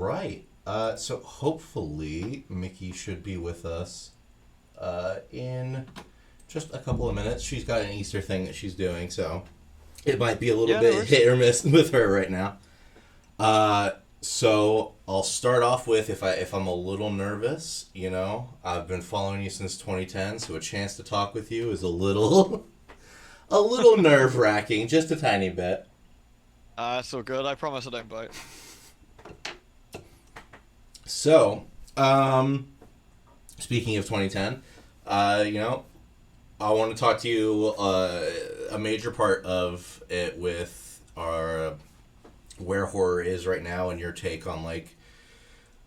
right. So hopefully Mickey should be with us in just a couple of minutes. She's got an Easter thing that she's doing, so it might be a little bit hit or miss with her right now. So I'll start off with if I'm a little nervous, I've been following you since 2010, so a chance to talk with you is a little nerve wracking, just a tiny bit. It's all good. I promise I don't bite. So, speaking of 2010, I want to talk to you, a major part of it with where horror is right now and your take on, like,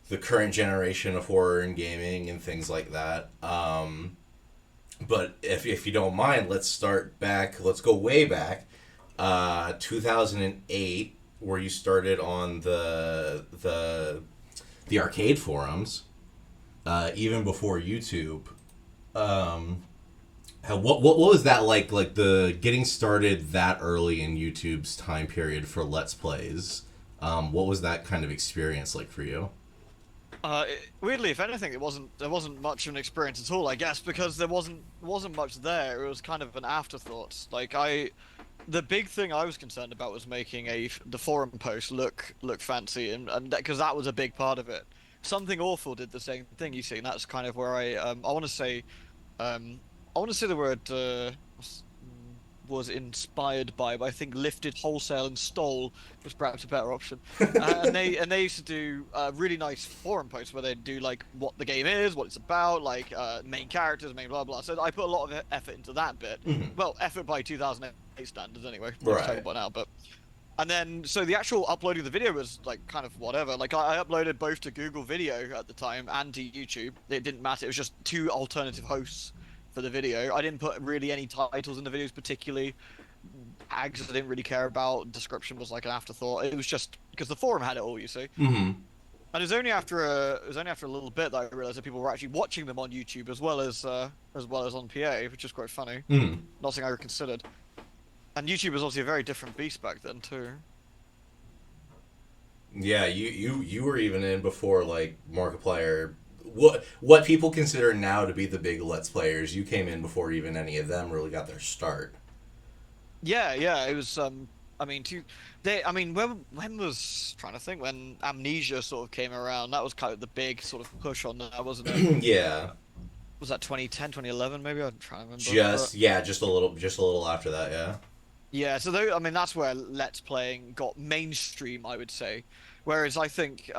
the current generation of horror in gaming and things like that. But if you don't mind, let's go way back. 2008, where you started on the arcade forums, even before YouTube. What was that like? Like the getting started that early in YouTube's time period for Let's Plays. What was that kind of experience like for you? Weirdly, if anything, there wasn't much of an experience at all, I guess, because there wasn't much there. It was kind of an afterthought. The big thing I was concerned about was making the forum post look fancy, and because that was a big part of it. Something Awful did the same thing, you see, and that's kind of where I want to say the word was inspired by, but I think lifted, wholesale, and stole was perhaps a better option. And they used to do really nice forum posts where they do like what the game is, what it's about, like main characters, main blah blah. So I put a lot of effort into that bit. Mm-hmm. Well, effort by 2008 standards anyway. Right. By now, but. And then, so the actual uploading the video was like kind of whatever. Like I uploaded both to Google Video at the time and to YouTube. It didn't matter. It was just two alternative hosts for the video. I didn't put really any titles in the videos particularly. Tags I didn't really care about. Description was like an afterthought. It was just because the forum had it all, you see. Mm-hmm. And it was only after a little bit that I realized that people were actually watching them on YouTube as well as on PA, which is quite funny. Mm-hmm. Not something I ever considered. And YouTube was obviously a very different beast back then too. Yeah, you were even in before like Markiplier. What people consider now to be the big Let's Players, you came in before even any of them really got their start. Yeah, it was. When was trying to think when Amnesia sort of came around? That was kind of the big sort of push on that, wasn't it? Yeah. Was that 2010, 2011 maybe? I'm trying to remember. Just a little after that, yeah. Yeah, so that's where Let's Playing got mainstream, I would say. Whereas I think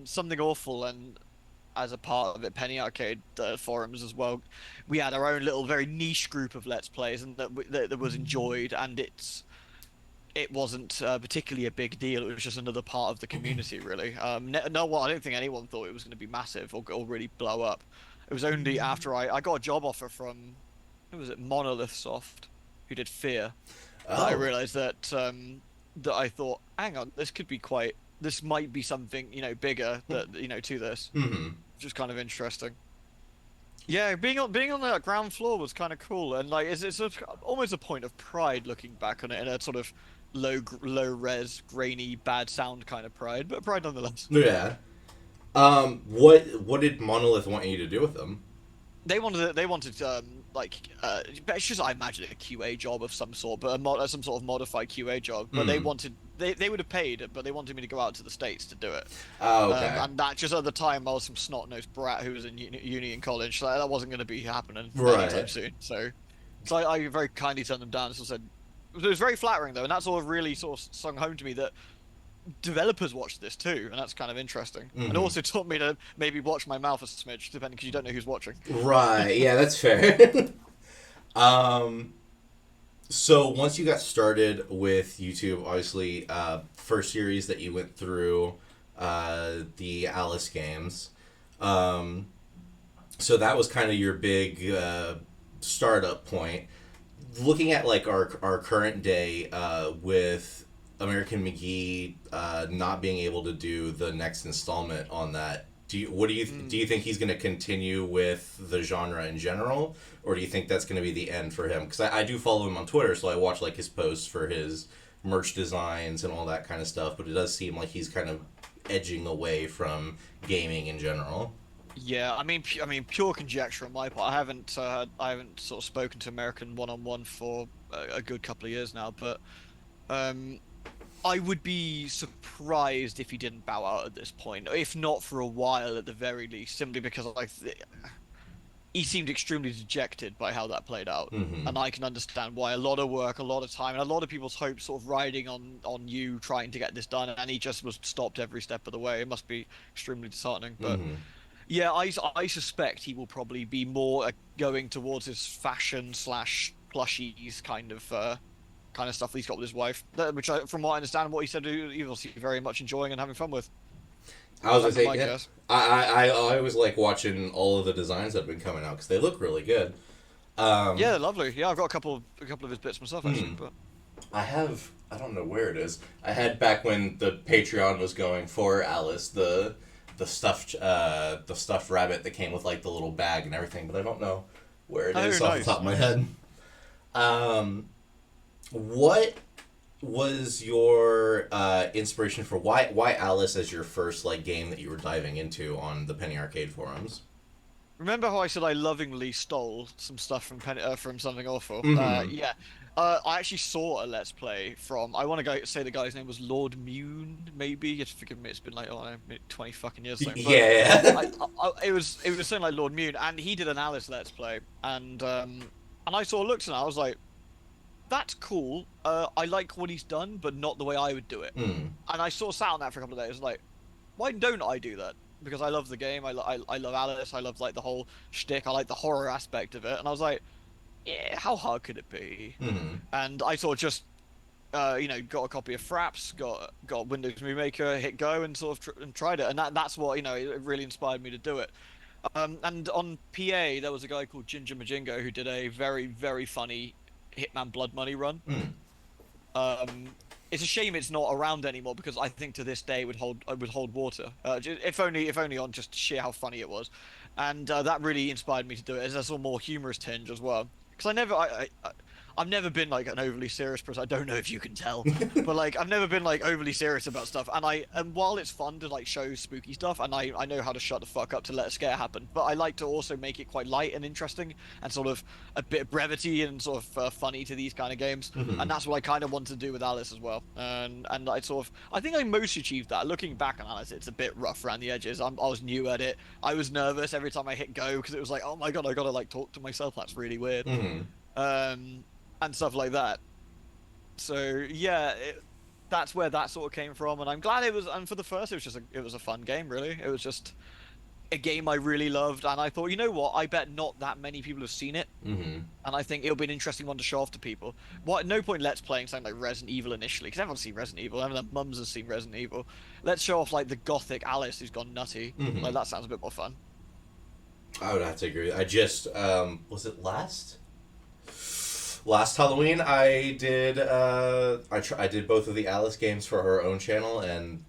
Something Awful and as a part of it, Penny Arcade forums as well, we had our own little very niche group of Let's Plays and that was enjoyed, and it wasn't particularly a big deal. It was just another part of the community, really. I don't think anyone thought it was going to be massive or really blow up. It was only after I got a job offer from, who was it, Monolith Soft, who did Fear. That I realized that I thought, hang on, this might be something bigger to this, which is kind of interesting. Yeah, being on that ground floor was kind of cool, and like it's almost a point of pride looking back on it in a sort of low res, grainy, bad sound kind of pride, but pride nonetheless. Yeah. What did Monolith want you to do with them? They wanted it's just, I imagine, a QA job of some sort, but some sort of modified QA job. But they would have paid, but they wanted me to go out to the States to do it. Oh, okay. And that just at the time I was some snot-nosed brat who was in uni and college, so that wasn't going to be happening anytime soon. So I very kindly turned them down. So said it was very flattering though, and that sort of really sort of sung home to me that developers watch this too, and that's kind of interesting. And also taught me to maybe watch my mouth a smidge, depending, because you don't know who's watching. Right. Yeah, that's fair. So once you got started with YouTube, obviously, first series that you went through, the Alice games. So that was kind of your big startup point. Looking at like our current day with American McGee not being able to do the next installment on that, do you think he's going to continue with the genre in general, or do you think that's going to be the end for him? Because I do follow him on Twitter, so I watch like his posts for his merch designs and all that kind of stuff. But it does seem like he's kind of edging away from gaming in general. Yeah, I mean, pure conjecture on my part. I haven't sort of spoken to American one-on-one for a good couple of years now, but um, I would be surprised if he didn't bow out at this point, if not for a while at the very least, simply because he seemed extremely dejected by how that played out. Mm-hmm. And I can understand why a lot of work, a lot of time, and a lot of people's hopes sort of riding on you trying to get this done, and he just was stopped every step of the way. It must be extremely disheartening. But Mm-hmm. yeah, I suspect he will probably be more going towards his fashion slash plushies kind of stuff that he's got with his wife, which from what I understand, what he said, he was very much enjoying and having fun with. I was gonna That'd be say, my yeah. guess. I always like watching all of the designs that have been coming out because they look really good. Yeah, Um, lovely. Yeah, I've got a couple of his bits myself actually, hmm. but I don't know where it is. I had back when the Patreon was going for Alice the stuffed rabbit that came with like the little bag and everything, but I don't know where it oh, is off the top nice, of my nice. head. Um, what was your inspiration for why Alice as your first like game that you were diving into on the Penny Arcade forums? Remember how I said I lovingly stole some stuff from from Something Awful? Mm-hmm. Yeah. I actually saw a Let's Play from. I want to go say the guy's name was Lord Mune, maybe. You have to forgive me. It's been like 20 fucking years or something. But Yeah. it was something like Lord Mune, and he did an Alice Let's Play, and I sort of looked at it, and I was like, that's cool. I like what he's done, but not the way I would do it. mm. And I sort of sat on that for a couple of days, like, why don't I do that? Because I love the game. I love Alice. I love like the whole shtick. I like the horror aspect of it. And I was like, yeah, how hard could it be? Mm. And I sort of just got a copy of Fraps, got Windows Movie Maker, hit go, and sort of and tried it. And that's what it really inspired me to do it. And on PA there was a guy called Ginger Majingo who did a very very funny Hitman Blood Money run. Mm. It's a shame it's not around anymore because I think to this day would hold water. If only on just sheer how funny it was, and that really inspired me to do it as a sort of more humorous tinge as well. Because I've never been like an overly serious person. I don't know if you can tell, but like I've never been like overly serious about stuff. And while it's fun to like show spooky stuff, and I know how to shut the fuck up to let a scare happen, but I like to also make it quite light and interesting and sort of a bit of brevity and sort of funny to these kind of games. Mm-hmm. And that's what I kind of want to do with Alice as well. And I think I most achieved that. Looking back on Alice, it's a bit rough around the edges. I was new at it. I was nervous every time I hit go because it was like, oh my god, I gotta like talk to myself. That's really weird. Mm-hmm. Um, and stuff like that. So yeah, that's where that sort of came from, and I'm glad it was. And for the first, it was a fun game. Really, it was just a game I really loved, and I thought, you know what? I bet not that many people have seen it, Mm-hmm. and I think it'll be an interesting one to show off to people. What? At no point let's playing something like Resident Evil initially, because everyone's seen Resident Evil. Everyone, their mums has seen Resident Evil. Let's show off like the gothic Alice who's gone nutty. Mm-hmm. Like that sounds a bit more fun. I would have to agree. I just was it last Halloween I did I did both of the Alice games for her own channel, and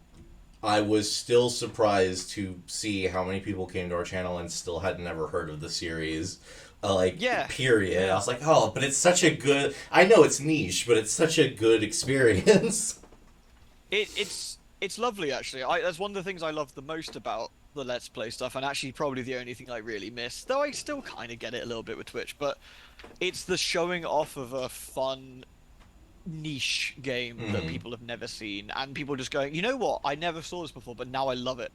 I was still surprised to see how many people came to our channel and still had never heard of the series. Like Yeah, period. I yeah. was like, oh, but it's such a good. I know it's niche, but it's such a good experience. It's lovely actually. That's one of the things I love the most about the Let's Play stuff, and actually probably the only thing I really miss. Though I still kind of get it a little bit with Twitch, but it's the showing off of a fun niche game that Mm-hmm. people have never seen, and people just going, you know what? I never saw this before, but now I love it.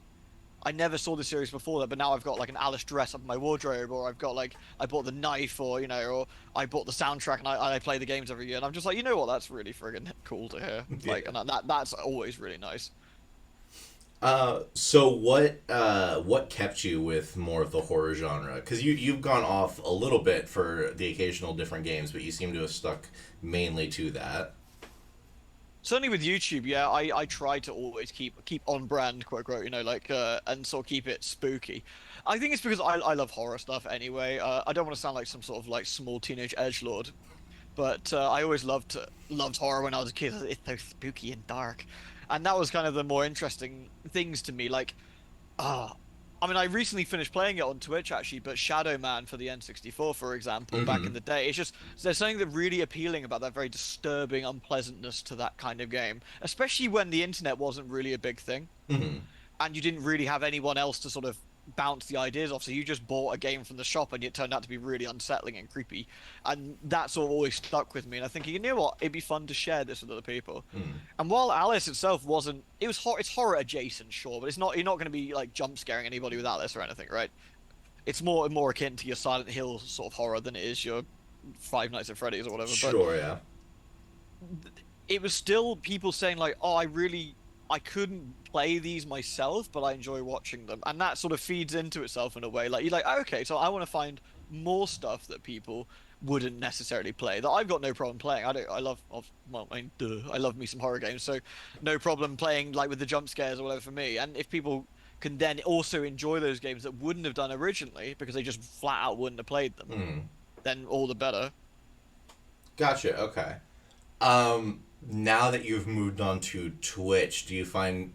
I never saw the series before that, but now I've got like an Alice dress up in my wardrobe, or I've got like I bought the knife, or or I bought the soundtrack, and I play the games every year, and I'm just like, you know what? That's really friggin' cool to hear. Yeah. Like, and that's always really nice. So what kept you with more of the horror genre? Because you've gone off a little bit for the occasional different games, but you seem to have stuck mainly to that. Certainly with YouTube, yeah, I try to always keep on brand, quote unquote, and sort of keep it spooky. I think it's because I love horror stuff anyway. I don't want to sound like some sort of like small teenage edgelord, but I always loved horror when I was a kid. It's so spooky and dark, and that was kind of the more interesting things to me. Like, ah, I mean, I recently finished playing it on Twitch actually, but Shadow Man for the N64, for example, back in Mm-hmm. the day, it's just there's something that really appealing about that very disturbing unpleasantness to that kind of game, especially when the internet wasn't really a big thing. Mm-hmm. and you didn't really have anyone else to sort of bounce the ideas off. So you just bought a game from the shop, and it turned out to be really unsettling and creepy. And that sort of always stuck with me. And I think, you know what, it'd be fun to share this with other people. Mm. And while Alice itself wasn't, it was it's horror adjacent, sure, but it's not. You're not going to be like jump scaring anybody with Alice or anything, right? It's more akin to your Silent Hill sort of horror than it is your Five Nights at Freddy's or whatever. But Sure, yeah. it was still people saying like, "Oh, I couldn't play these myself, but I enjoy watching them," and that sort of feeds into itself in a way. Like you're like, oh, "Okay, so I want to find more stuff that people wouldn't necessarily play that I've got no problem playing. I don't. I love. Well, I mean, duh, I love me some horror games, so no problem playing like with the jump scares or whatever for me. And if people can then also enjoy those games that wouldn't have done originally because they just flat out wouldn't have played them, Mm. then all the better. Gotcha. Okay. Now that you've moved on to Twitch, do you find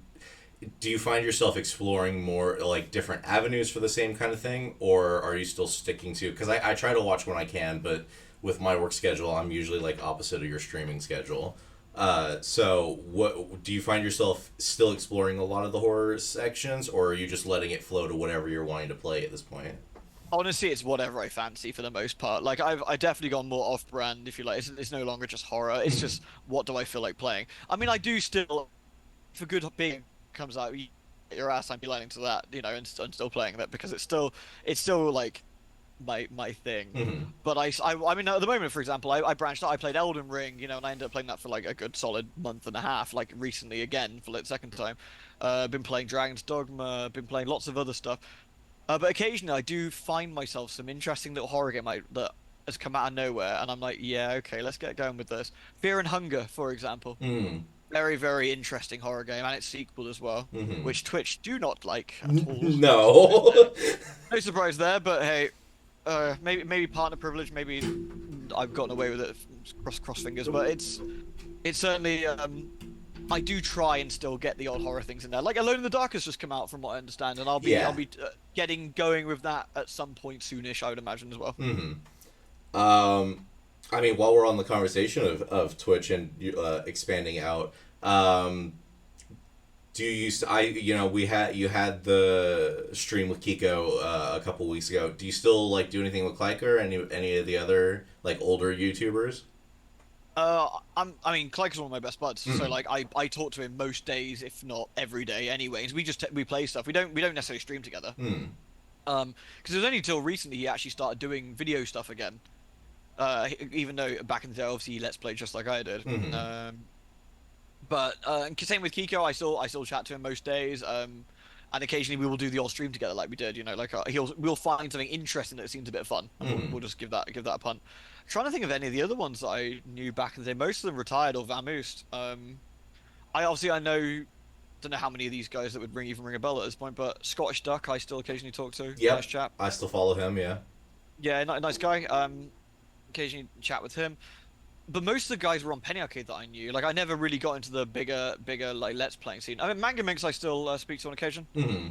yourself exploring more like different avenues for the same kind of thing, or are you still sticking to? Because I try to watch when I can, but with my work schedule, I'm usually like opposite of your streaming schedule. So what do you find yourself still exploring a lot of the horror sections, or are you just letting it flow to whatever you're wanting to play at this point? Honestly, it's whatever I fancy for the most part. Like I definitely gone more off-brand, if you like. It's no longer just horror. It's just what do I feel like playing. I mean, I do still, if a good big comes out, you get your ass, I'm beelining to that, and still playing that because it's still like my thing. Mm-hmm. But I mean, at the moment, for example, I branched out. I played Elden Ring, and I ended up playing that for like a good solid month and a half. Like recently again for like the second time. Been playing Dragon's Dogma. Been playing lots of other stuff. But occasionally I do find myself some interesting little horror game that has come out of nowhere, and I'm like, yeah, okay, let's get going with this. Fear and Hunger, for example. Mm. Very, very interesting horror game, and its sequel as well, Mm-hmm. which Twitch do not like at all. No. No surprise there, but hey, maybe partner privilege, maybe I've gotten away with it, cross fingers, but it's certainly I do try and still get the odd horror things in there. Like Alone in the Dark has just come out, from what I understand, and I'll be Yeah. I'll be getting going with that at some point soonish, I would imagine as well. Mm-hmm. I mean, while we're on the conversation of Twitch and expanding out, do you used to, we had the stream with Kiko a couple weeks ago. Do you still like do anything with Kleiker or any of the other like older YouTubers? I mean, Clyke is one of my best buds, so Mm-hmm. like I talk to him most days, if not every day. Anyways, we play stuff. We don't necessarily stream together. Mm. Because it was only till recently he actually started doing video stuff again. Even though back in the day, obviously, he Let's Play just like I did. Mm-hmm. But same with Kiko, I still chat to him most days. And occasionally we will do the old stream together like we did. Like we'll find something interesting that seems a bit fun, and we'll, Mm-hmm. we'll just give that a punt. I'm trying to think of any of the other ones that I knew back in the day. Most of them retired or vamoosed. I don't know how many of these guys that would even ring a bell at this point, but Scottish Duck I still occasionally talk to. Nice Yep. chap. I still follow him. Yeah. Yeah, nice guy. Occasionally chat with him. But most of the guys were on Penny Arcade that I knew. Like I never really got into the bigger like Let's Playing scene. I mean, Manga Minx I still speak to on occasion. Mm-hmm.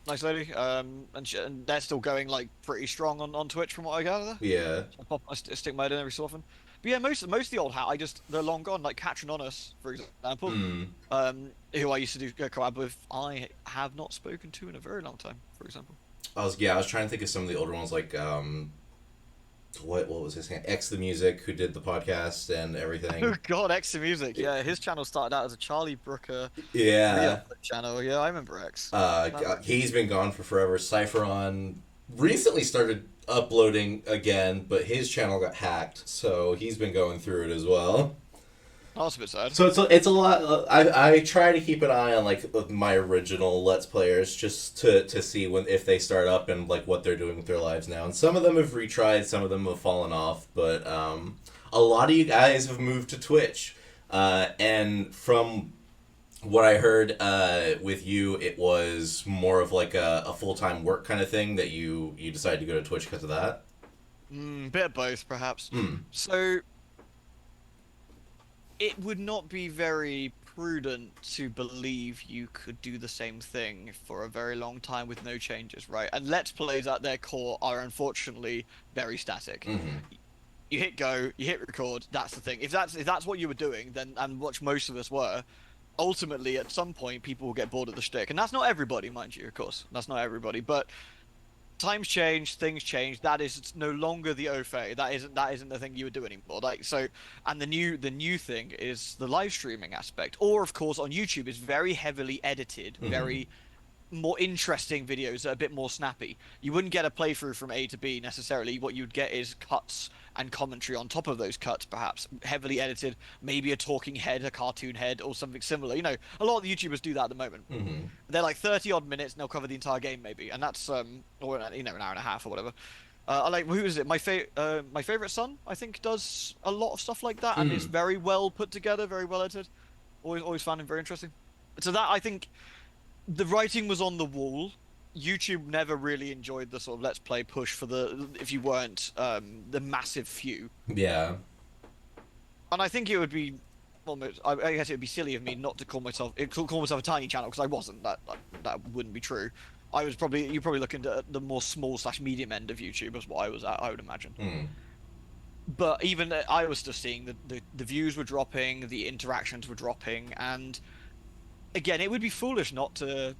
Nice lady. And they're still going like pretty strong on Twitch from what I gather. Yeah. I stick my head in every so often. But yeah, most of the old hat they're long gone. Like Catrin Honest, for example, Mm. who I used to do collab with, I have not spoken to in a very long time. For example. I was trying to think of some of the older ones like what was his name? X the Music, who did the podcast and Oh everything. God, X Music. Yeah, his channel started out as a Charlie Brooker Yeah. real channel. Yeah, I remember X. He's been gone for forever. Cypheron recently started uploading again, but his channel got hacked, so he's been going through it as well. That's a bit sad. So it's a lot. I try to keep an eye on like my original Let's Players just to see when if they start up and like what they're doing with their lives now. And some of them have retried, some of them have fallen off, but a lot of you guys have moved to Twitch. And from what I heard with you, it was more of like a full time work kind of thing that you decided to go to Twitch because of that. Bit of both, perhaps. Hmm. So it would not be very prudent to believe you could do the same thing for a very long time with no changes, right? And Let's Plays at their core are unfortunately very static. Mm-hmm. You hit go, you hit record. That's the thing. If that's what you were doing, then and which most of us were, ultimately, at some point, people will get bored of the shtick, and that's not everybody, mind you. Of course, that's not everybody, but times change, things change. That is no longer the au fait. That isn't the thing you would do anymore. Like so, and the new thing is the live streaming aspect, or of course on YouTube is very heavily edited, Mm-hmm. very more interesting videos that are a bit more snappy. You wouldn't get a playthrough from A to B necessarily. What you'd get is cuts and commentary on top of those cuts, perhaps heavily edited, maybe a talking head, a cartoon head, or something similar. A lot of the YouTubers do that at the moment. Mm-hmm. They're like 30 odd minutes and they'll cover the entire game maybe, and that's or an hour and a half or whatever. I like who is it? My favorite son, I think, does a lot of stuff like that and is Mm. very well put together, very well edited. Always found him very interesting. So that I think the writing was on the wall. YouTube never really enjoyed the sort of let's play push for the if you weren't the massive few. Yeah. And I think it would be almost I guess it would be silly of me not to call myself a tiny channel because I wasn't. That wouldn't be true. I was probably you're probably looking at the more small slash medium end of YouTube is what I was at, I would imagine. Mm. But even I was still seeing the views were dropping, the interactions were dropping, and again, it would be foolish not to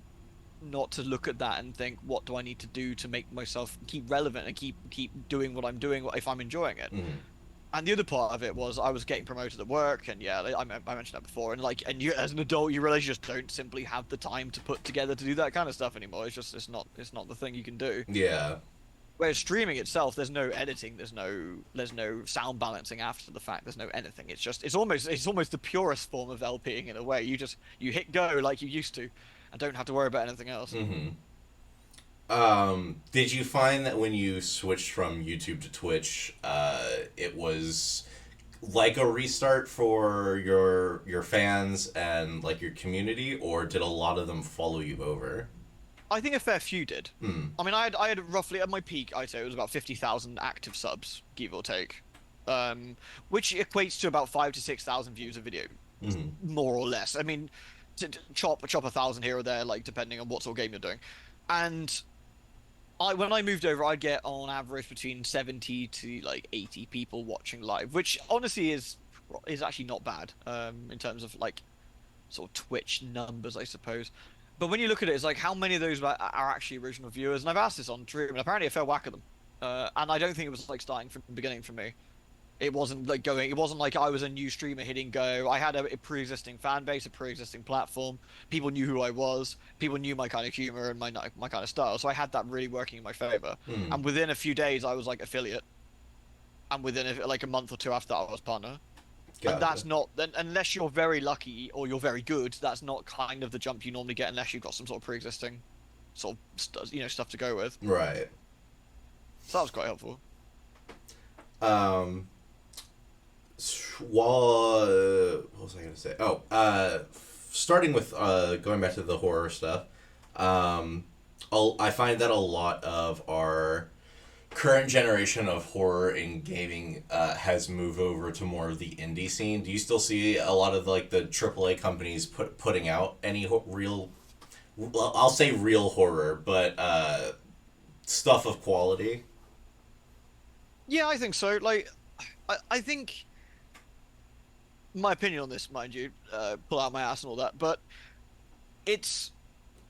look at that and think, what do I need to do to make myself keep relevant and keep doing what I'm doing if I'm enjoying it? Mm. And the other part of it was I was getting promoted at work, and yeah, I mentioned that before. And you as an adult, you realize you just don't simply have the time to put together to do that kind of stuff anymore. It's not the thing you can do. Yeah. Whereas streaming itself, there's no editing, there's no sound balancing after the fact, there's no anything. It's almost the purest form of LPing in a way. You hit go like you used to, and don't have to worry about anything else. Mm-hmm. Did you find that when you switched from YouTube to Twitch, it was like a restart for your fans and like your community, or did a lot of them follow you over? I think a fair few did. Hmm. I mean, I had roughly at my peak, I'd say it was about 50,000 active subs, give or take, which equates to about 5 to 6 thousand views a video, Hmm. more or less. I mean, chop 1,000 here or there, like depending on what sort of game you're doing. And when I moved over, I'd get on average between 70 to like 80 people watching live, which honestly is actually not bad, in terms of like sort of Twitch numbers, I suppose. But when you look at it, it's like how many of those are actually original viewers? And I've asked this on Twitter, and apparently a fair whack of them. And I don't think it was like starting from the beginning for me. It wasn't like going. It wasn't like I was a new streamer hitting go. I had a pre-existing fan base, a pre-existing platform. People knew who I was. People knew my kind of humor and my kind of style. So I had that really working in my favor. Hmm. And within a few days, I was like affiliate. And within like a month or two after that, I was partner. And Gotcha. that's not then unless you're very lucky or you're very good. That's not kind of the jump you normally get unless you've got some sort of pre-existing sort of stuff to go with. Right. So that was quite helpful. Um. While what was I gonna say? Oh, starting with going back to the horror stuff. Um, I find that a lot of our current generation of horror in gaming has moved over to more of the indie scene. Do you still see a lot of like the AAA companies putting out any real? Well, I'll say real horror, but stuff of quality. Yeah, I think so. Like, I think my opinion on this, mind you, pull out my ass and all that, but it's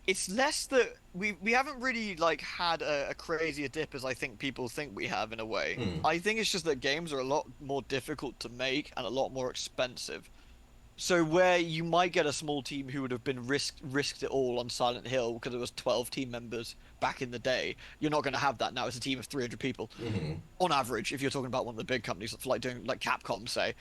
it's less that we haven't really like had a crazier dip as I think people think we have in a way. Hmm. I think it's just that games are a lot more difficult to make and a lot more expensive. So where you might get a small team who would have been risked it all on Silent Hill because it was 12 team members back in the day, you're not going to have that now. It's a team of 300 people Hmm. on average. If you're talking about one of the big companies like doing like Capcom, say.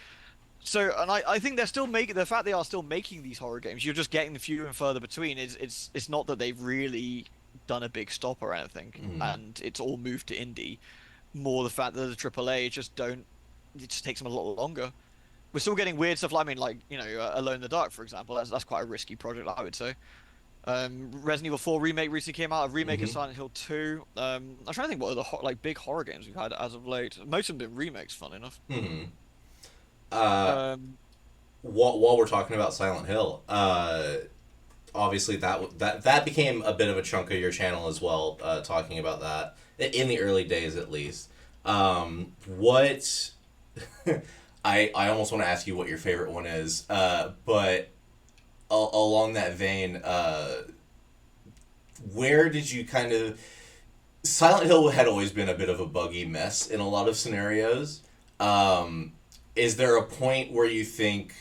So, and I think they're still making the fact they are still making these horror games. You're just getting few and further between. It's not that they've really done a big stop or anything, Hmm. and it's all moved to indie. More the fact that the AAA just don't. It just takes them a lot longer. We're still getting weird stuff. Like, I mean, like Alone in the Dark, for example. That's quite a risky project, I would say. Resident Evil 4 remake recently came out. A remake of Hmm. Silent Hill 2. I'm trying to think what other like big horror games we've had as of late. Most of them been remakes, fun enough. Hmm. Uh, Um, while we're talking about Silent Hill, obviously that became a bit of a chunk of your channel as well. Talking about that in the early days, at least. What I almost want to ask you what your favorite one is, but along that vein, where did you kind of Silent Hill had always been a bit of a buggy mess in a lot of scenarios. Um, is there a point where you think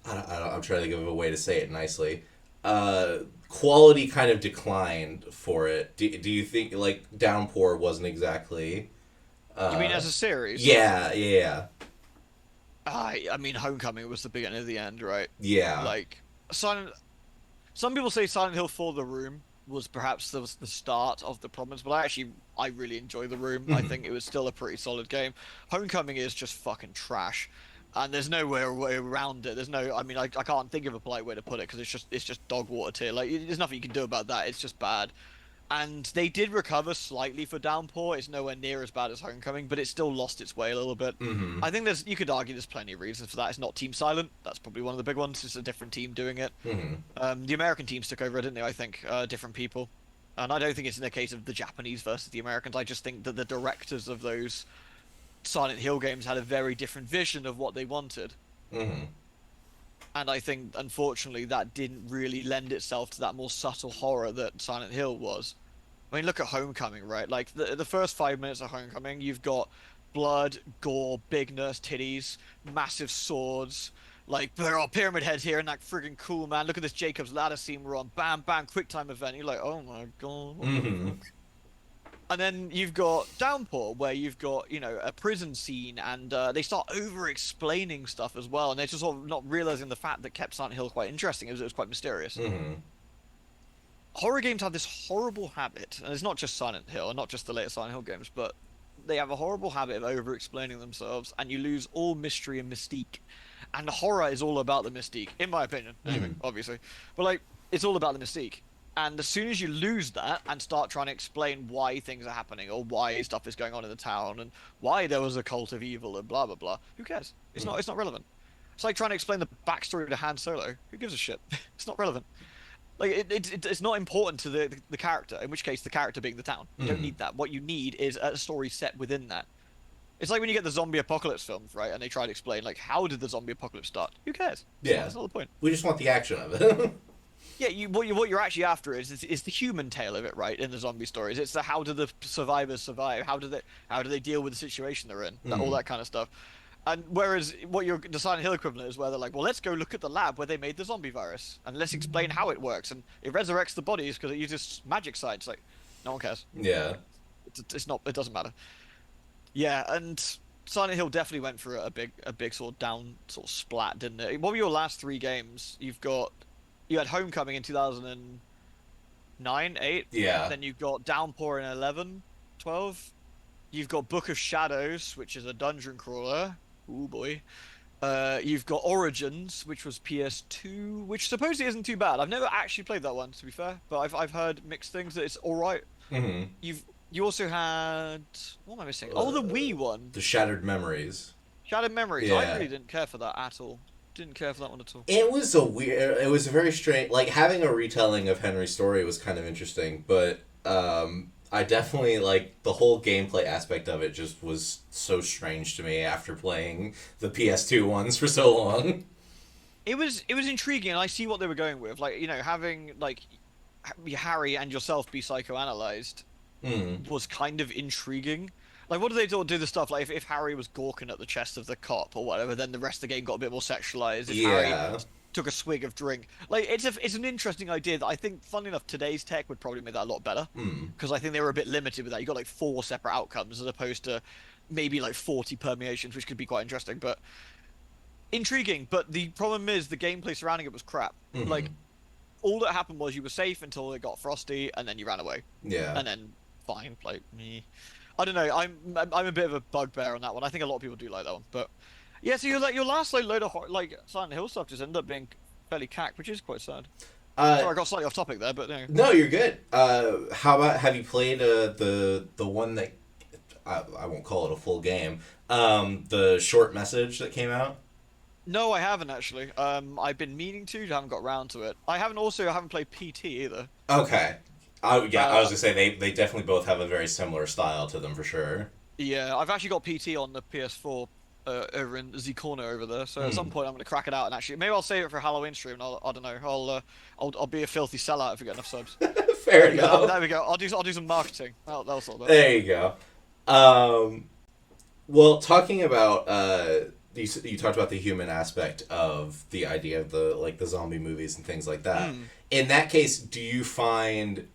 I'm trying to think of a way to say it nicely. Quality kind of declined for it. Do you think like Downpour wasn't exactly? You mean Uh, as a series? yeah, yeah, I mean, Homecoming was the beginning of the end, right? yeah. Like, Silent. Some people say Silent Hill for the Room was perhaps the start of the problems, but I really enjoy the Room. I Mhm. think it was still a pretty solid game. Homecoming is just fucking trash, and there's no way around it. There's no, I mean, I can't think of a polite way to put it because it's just dog water tier. Like, there's nothing you can do about that. It's just bad. And they did recover slightly for Downpour. It's nowhere near as bad as Homecoming, but it still lost its way a little bit. Mhm. I think you could argue there's plenty of reasons for that. It's not Team Silent. That's probably one of the big ones. It's a different team doing it. Mhm. The American teams took over, didn't they? I think different people, and I don't think it's in the case of the Japanese versus the Americans. I just think that the directors of those Silent Hill games had a very different vision of what they wanted, Mhm. and I think unfortunately that didn't really lend itself to that more subtle horror that Silent Hill was. I mean, look at Homecoming, right? Like the first 5 minutes of Homecoming, you've got blood, gore, big nurse titties, massive swords. Like there are pyramid heads here, and like friggin' cool, man. Look at this Jacob's ladder scene we're on. Bam, bam, quick time event. You're like, oh my god, what the Mhm. fuck? And then you've got Downpour, where you've got a prison scene, and they start over-explaining stuff as well, and they're just sort of not realizing the fact that kept Silent Hill quite interesting. It was quite mysterious. Mhm. Horror games have this horrible habit, and it's not just Silent Hill, and not just the later Silent Hill games, but they have a horrible habit of over-explaining themselves, and you lose all mystery and mystique. And horror is all about the mystique, in my opinion. Anyway, Mhm. obviously, but like it's all about the mystique. And as soon as you lose that and start trying to explain why things are happening or why stuff is going on in the town and why there was a cult of evil and blah blah blah, who cares? It's not. Mhm. It's not relevant. It's like trying to explain the backstory to Han Solo. Who gives a shit? It's not relevant. Like it's not important to the character. In which case, the character being the town. You don't Mhm. need that. What you need is a story set within that. It's like when you get the zombie apocalypse films, right? And they try to explain like how did the zombie apocalypse start? Who cares? It's not. Yeah. It's not the point. We just want the action of it. Yeah, what you're actually after is the human tale of it, right? In the zombie stories, it's the how do the survivors survive? How do they deal with the situation they're in? All Mhm. that kind of stuff. And whereas what your the Silent Hill equivalent is where they're like, well, let's go look at the lab where they made the zombie virus and let's explain how it works and it resurrects the bodies because it uses magic sites. Like, no one cares. Yeah. It's not. It doesn't matter. Yeah, and Silent Hill definitely went for a big sort of down sort of splat, didn't it? What were your last three games? You had Homecoming in 2009, 8. Yeah. Then you've got Downpour in 11, 12. You've got Book of Shadows, which is a dungeon crawler. Ooh boy. You've got Origins, which was PS2, which supposedly isn't too bad. I've never actually played that one, to be fair, but I've heard mixed things that it's all right. Mhm. You also had what am I missing? Oh, the Wii one, The Shattered Memories. Shattered Memories. I Yeah. really didn't care for that at all. Didn't care for that one at all. It was a weird. It was a very strange. Like having a retelling of Henry's story was kind of interesting, but I definitely like the whole gameplay aspect of it. Just was so strange to me after playing the PS2 ones for so long. It was intriguing, and I see what they were going with. Like having like Harry and yourself be psychoanalyzed Mm. was kind of intriguing. Like, what do they do the stuff like if Harry was gawking at the chest of the cop or whatever, then the rest of the game got a bit more sexualized. If Harry Yeah. took a swig of drink, like it's an interesting idea that I think, funnily enough, today's tech would probably make that a lot better Mm. because I think they were a bit limited with that. You got like four separate outcomes as opposed to maybe like 40 permeations, which could be quite interesting, but intriguing. But the problem is the gameplay surrounding it was crap. Mm. Like all that happened was you were safe until it got frosty, and then you ran away, Yeah. and then fine, like me. I don't know. I'm a bit of a bugbear on that one. I think a lot of people do like that one, but yeah. So your last like load of like Silent Hill stuff just ended up being fairly cack, which is quite sad. Uh, Sorry, I got slightly off topic there, but no, you're good. How about have you played the one that I won't call it a full game? The short message that came out. no, I haven't actually. I've been meaning to, haven't got round to it. I haven't played PT either. Okay. I was Uh, gonna say they definitely both have a very similar style to them for sure. yeah, I've actually got PT on the PS4 over in the corner over there. So at some Hmm. point I'm gonna crack it out and actually maybe I'll save it for Halloween stream. And I don't know. I'll be a filthy sellout if we get enough subs. Fair There you go. enough. There we go. I'll do some marketing. That'll sort that. There you go. Um, well, talking about you talked about the human aspect of the idea of the like the zombie movies and things like that. Mm. In that case, do you find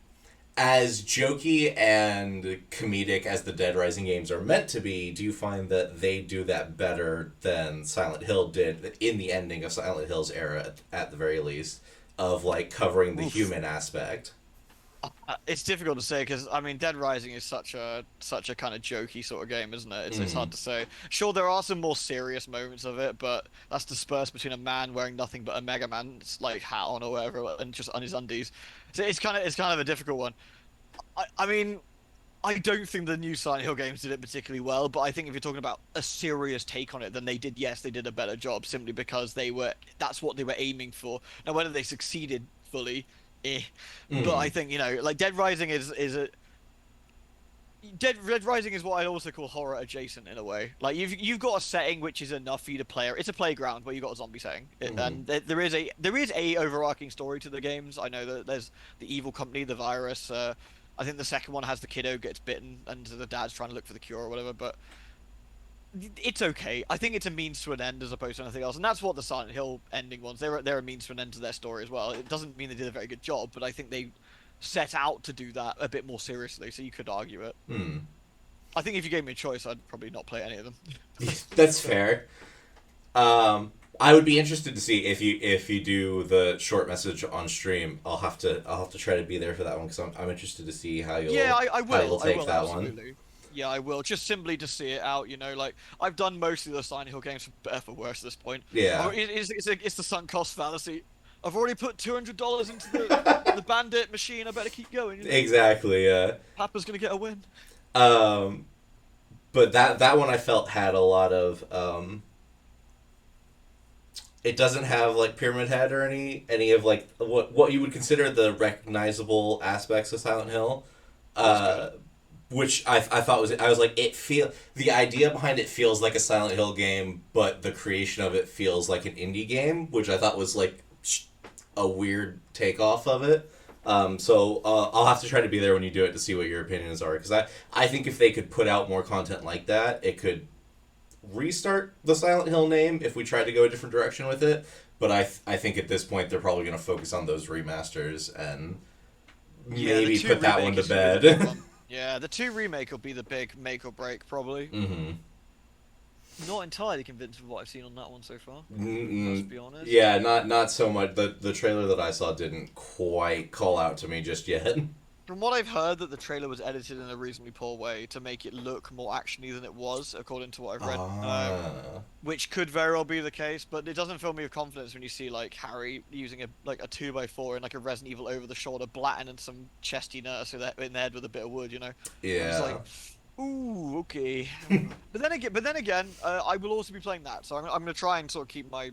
as jokey and comedic as the Dead Rising games are meant to be, do you find that they do that better than Silent Hill did in the ending of Silent Hill's era, at the very least, of like covering the Oof. human aspect? It's difficult to say because I mean, Dead Rising is such a kind of jokey sort of game, isn't it? It's Mm-hmm. hard to say. Sure, there are some more serious moments of it, but that's dispersed between a man wearing nothing but a Mega Man's like hat on or whatever, and just on his undies. So it's kind of a difficult one. I mean, I don't think the new Silent Hill games did it particularly well, but I think if you're talking about a serious take on it, then they did. Yes, they did a better job simply because that's what they were aiming for. Now, whether they succeeded fully, eh. But I Mm-hmm. think like Dead Rising is a Red Rising is what I'd also call horror adjacent in a way. Like you've got a setting which is enough for you to play. It's a playground where you've got a zombie setting, Mm-hmm. and there is a overarching story to the games. I know that there's the evil company, the virus. I think the second one has the kiddo gets bitten, and the dad's trying to look for the cure or whatever. But it's okay. I think it's a means to an end as opposed to anything else, and that's what the Silent Hill ending ones. They're a means to an end to their story as well. It doesn't mean they did a very good job, but I think they set out to do that a bit more seriously. So you could argue it. Hmm. I think if you gave me a choice, I'd probably not play any of them. That's fair. I would be interested to see if you do the short message on stream. I'll have to try to be there for that one because I'm interested to see Yeah, how you'll I take will that one. absolutely. Yeah, I will just simply to see it out. You know, like I've done most of the Silent Hill games for better for worse at this point. Yeah, It's the sunk cost fallacy. I've already put $200 into the bandit machine. I better keep going. You know, exactly. Yeah. Papa's gonna get a win. Um, but that one I felt had a lot of. It doesn't have like Pyramid Head or any of like what you would consider the recognizable aspects of Silent Hill. That's good. Uh, which I thought was I was like the idea behind it feels like a Silent Hill game, but the creation of it feels like an indie game, which I thought was like a weird takeoff of it. So I'll have to try to be there when you do it to see what your opinions are because I think if they could put out more content like that, it could restart the Silent Hill name if we tried to go a different direction with it. But I think at this point they're probably going to focus on those remasters and Yeah, the maybe two put that one remake to is gonna be the big bed. one. Yeah, the two remake will be the big make or break probably. Mm-hmm. Not entirely convinced of what I've seen on that one so far. Must Mm-mm. be honest. Yeah, not so much. The trailer that I saw didn't quite call out to me just yet. From what I've heard, that the trailer was edited in a reasonably poor way to make it look more actiony than it was, according to what I've read. Ah. Which could very well be the case, but it doesn't fill me with confidence when you see like Harry using a 2x4 and like a Resident Evil over the shoulder, blatting and some chesty nurse in the head with a bit of wood. You know, I'm just Yeah. like, ooh, okay. But then again, I will also be playing that, so I'm gonna try and sort of keep my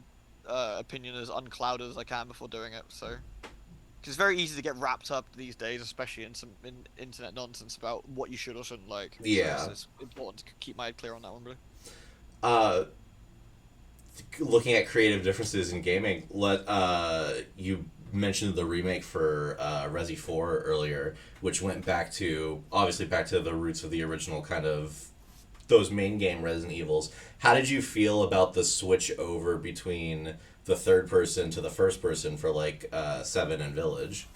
opinion as unclouded as I can before doing it. So. Because it's very easy to get wrapped up these days, especially in internet nonsense about what you should or shouldn't like. So Yeah. it's important to keep my head clear on that one, really. Uh, Looking at creative differences in gaming, you mentioned the remake for Resi 4 earlier, which went back to the roots of the original kind of those main game Resident Evils. How did you feel about the switch over between the third person to the first person for like Seven and Village?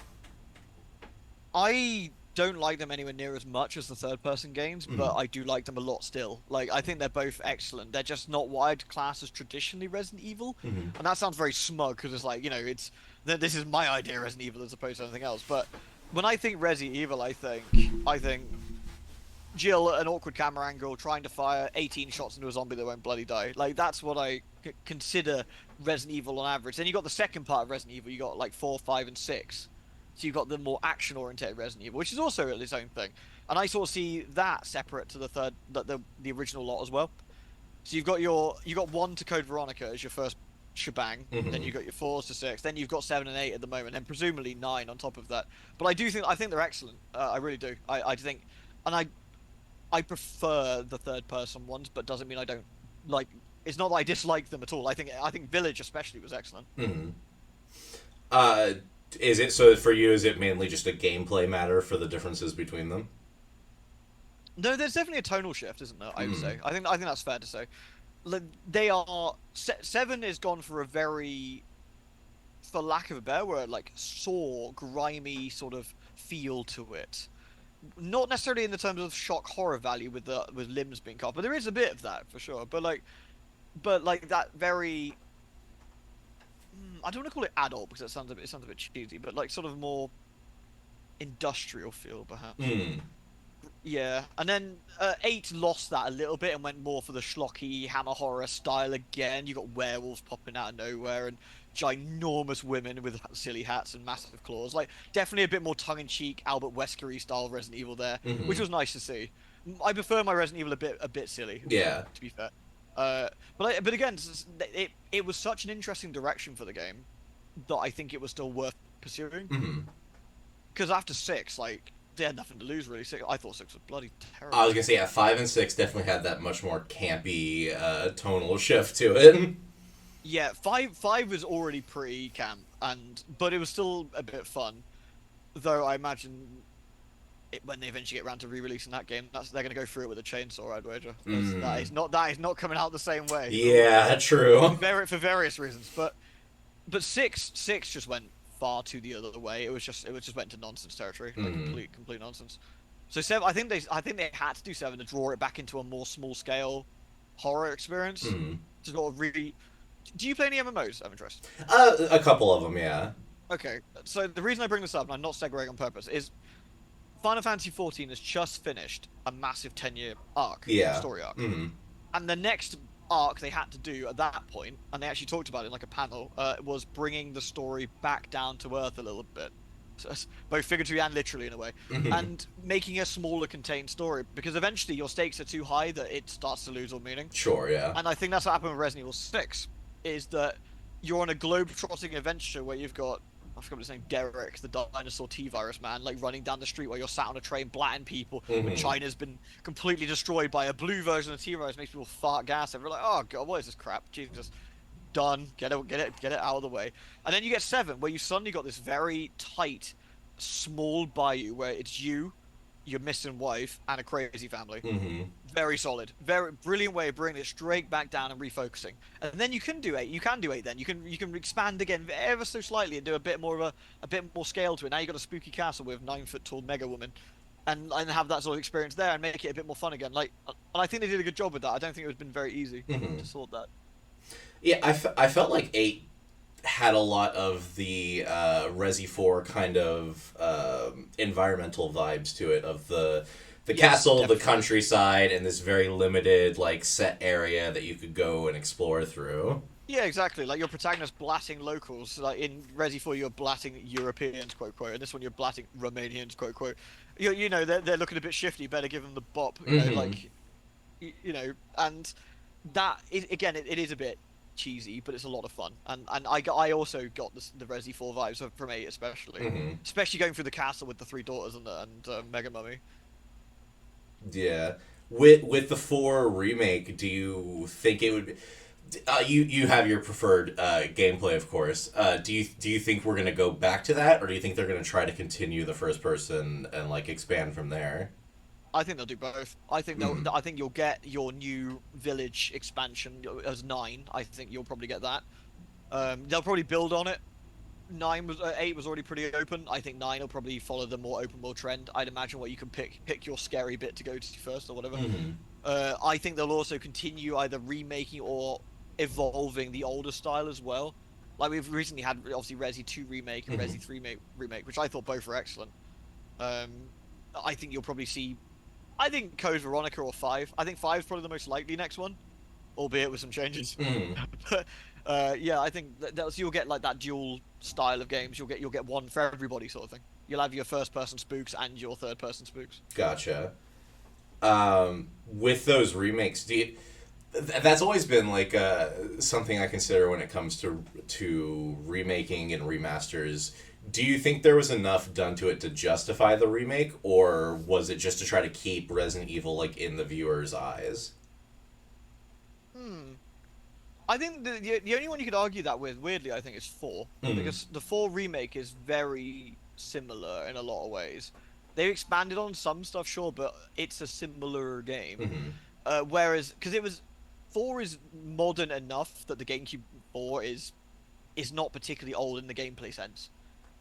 I don't like them anywhere near as much as the third person games, Mm-hmm. but I do like them a lot still. Like I think they're both excellent. They're just not wide class as traditionally Resident Evil, Mm-hmm. and that sounds very smug because it's like this is my idea of Resident Evil as opposed to anything else. But when I think Resident Evil, I think Jill at an awkward camera angle trying to fire 18 shots into a zombie that won't bloody die. Like that's what I consider Resident Evil on average. Then you got the second part of Resident Evil. You got like 4, 5, and 6. So you've got the more action-oriented Resident Evil, which is also its own thing. And I sort of see that separate to the third, the original lot as well. So you got 1 to Code Veronica as your first shebang. Then Mm-hmm. you got your 4s to 6. Then you've got 7 and 8 at the moment, and presumably 9 on top of that. But I think they're excellent. I really do. I think, and I prefer the third person ones, but doesn't mean I don't like It's not that I dislike them at all. I think Village especially was excellent. Hmm. Uh, is it so for you? Is it mainly just a gameplay matter for the differences between them? No, there's definitely a tonal shift, isn't there? I would Hmm. say. I think that's fair to say. Like, they are seven is gone for a very, for lack of a better word, like sore, grimy sort of feel to it. Not necessarily in the terms of shock horror value with the with limbs being cut, but there is a bit of that for sure. But like that very, I don't want to call it adult because it sounds a bit cheesy, but like sort of more industrial feel perhaps. Hmm. Yeah, and then eight lost that a little bit and went more for the schlocky hammer horror style again. You got werewolves popping out of nowhere and ginormous women with silly hats and massive claws. Like definitely a bit more tongue-in-cheek Albert Wesker style Resident Evil there, which Hmm. was nice to see. I prefer my Resident Evil a bit silly, Yeah. to be fair. But again, it was such an interesting direction for the game that I think it was still worth pursuing. Hmm. Because after six, like they had nothing to lose really. I thought six was bloody I was terrible. gonna say, yeah, 5 and 6 definitely had that much more campy tonal shift to it. Yeah, five was already pretty camp, but it was still a bit fun. Though I imagine when they eventually get around to re-releasing that game, they're going to go through it with a chainsaw. I'd wager. That Mm. is not coming out the same way. Yeah, true. For various reasons. But six just went far to the other way. It just went to nonsense territory, like Mm. complete nonsense. So seven, I think they had to do seven to draw it back into a more small scale horror experience. Mm. To sort of really. Do you play any MMOs? I'm interested. A couple of them, yeah. Okay, so the reason I bring this up, and I'm not segueing on purpose, is Final Fantasy XIV has just finished a massive 10-year arc, Yeah. story arc. Mm. And the next arc they had to do at that point, and they actually talked about it in like a panel, was bringing the story back down to earth a little bit. So both figuratively and literally in a way. Mm-hmm. And making a smaller contained story, because eventually your stakes are too high that it starts to lose all meaning. Sure, yeah. And I think that's what happened with Resident Evil 6, is that you're on a globe-trotting adventure where you've got, I forgot his name, Derek, the dinosaur T-virus man, like running down the street while you're sat on a train blatting people when Mm-hmm. China's been completely destroyed by a blue version of T-virus, makes people fart gas, and we're like, oh god, what is this crap? Jesus, done. Get it out of the way. And then you get seven, where you suddenly got this very tight, small bayou where it's you, your missing wife, and a crazy family. Mm-hmm. Very solid, very brilliant way of bringing it straight back down and refocusing. And then you can do eight. You can do eight. Then you can expand again ever so slightly and do a bit more of a bit more scale to it. Now you have got a spooky castle with 9 foot tall mega woman, and have that sort of experience there and make it a bit more fun again. And I think they did a good job with that. I don't think it has been very easy Mm-hmm. to sort that. Yeah, I felt like 8 had a lot of the Resi 4 kind of environmental vibes to it, of the Yes, castle, the definitely. countryside, and this very limited like set area that you could go and explore through. Yeah, exactly. Like your protagonist blatting locals. Like in Resi 4, you're blatting Europeans, quote quote, and this one you're blatting Romanians, quote quote. They're looking a bit shifty. Better give them the bop. Mm-hmm. And again, it is a bit cheesy, but it's a lot of fun. And I also got the Resi 4 vibes from 8, Mm-hmm. especially going through the castle with the three daughters and Mega Mummy. Yeah. With the 4 remake, do you think it would? You have your preferred gameplay, of course. Do you think we're gonna go back to that, or do you think they're gonna try to continue the first person and like expand from there? I think they'll do both. Mm-hmm. I think you'll get your new village expansion as 9. I think you'll probably get that. They'll probably build on it. 8 was already pretty open. I think 9 will probably follow the more open world trend. I'd imagine where you can pick your scary bit to go to first or whatever. Mm-hmm. I think they'll also continue either remaking or evolving the older style as well. Like we've recently had obviously Resi 2 remake and Mm-hmm. Resi 3 remake, which I thought both were excellent. Um, I think you'll probably see. I think Code Veronica or 5. I think 5 is probably the most likely next one, albeit with some changes. Mm-hmm. But yeah, I think so you'll get like that dual style of games. You'll get one for everybody sort of thing. You'll have your first person spooks and your third person spooks. Gotcha. With those remakes, that's always been like something I consider when it comes to remaking and remasters. Do you think there was enough done to it to justify the remake, or was it just to try to keep Resident Evil like in the viewer's eyes? Hmm. I think the only one you could argue that with, weirdly, I think is 4, Mm. because the 4 remake is very similar in a lot of ways. They expanded on some stuff, sure, but it's a similar game. Mm-hmm. Whereas, because it was 4 is modern enough that the GameCube 4 is not particularly old in the gameplay sense.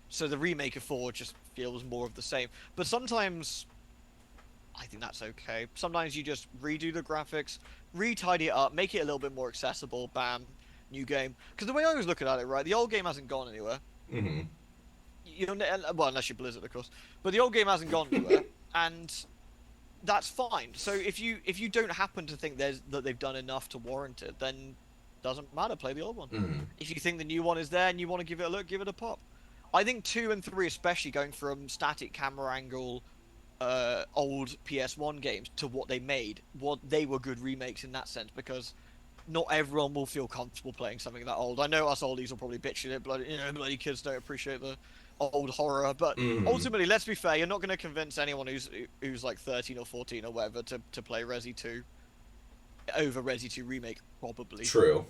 So the remake of 4 just feels more of the same. But sometimes I think that's okay. Sometimes you just redo the graphics, retidy it up, make it a little bit more accessible. Bam, new game. Because the way I was looking at it, right, the old game hasn't gone anywhere. Mm-hmm. You know, well, unless you're Blizzard, of course. But the old game hasn't gone anywhere, and that's fine. So if you don't happen to think that they've done enough to warrant it, then doesn't matter. Play the old one. Mm-hmm. If you think the new one is there and you want to give it a look, give it a pop. I think 2 and 3, especially going from static camera angle old PS1 games to what they made, what they were good remakes in that sense, because not everyone will feel comfortable playing something that old. I know us oldies will probably bitch at it, bloody kids don't appreciate the old horror. But Mm-hmm. ultimately, let's be fair, you're not going to convince anyone who's like 13 or 14 or whatever to play Resi 2 over Resi 2 remake, probably. True.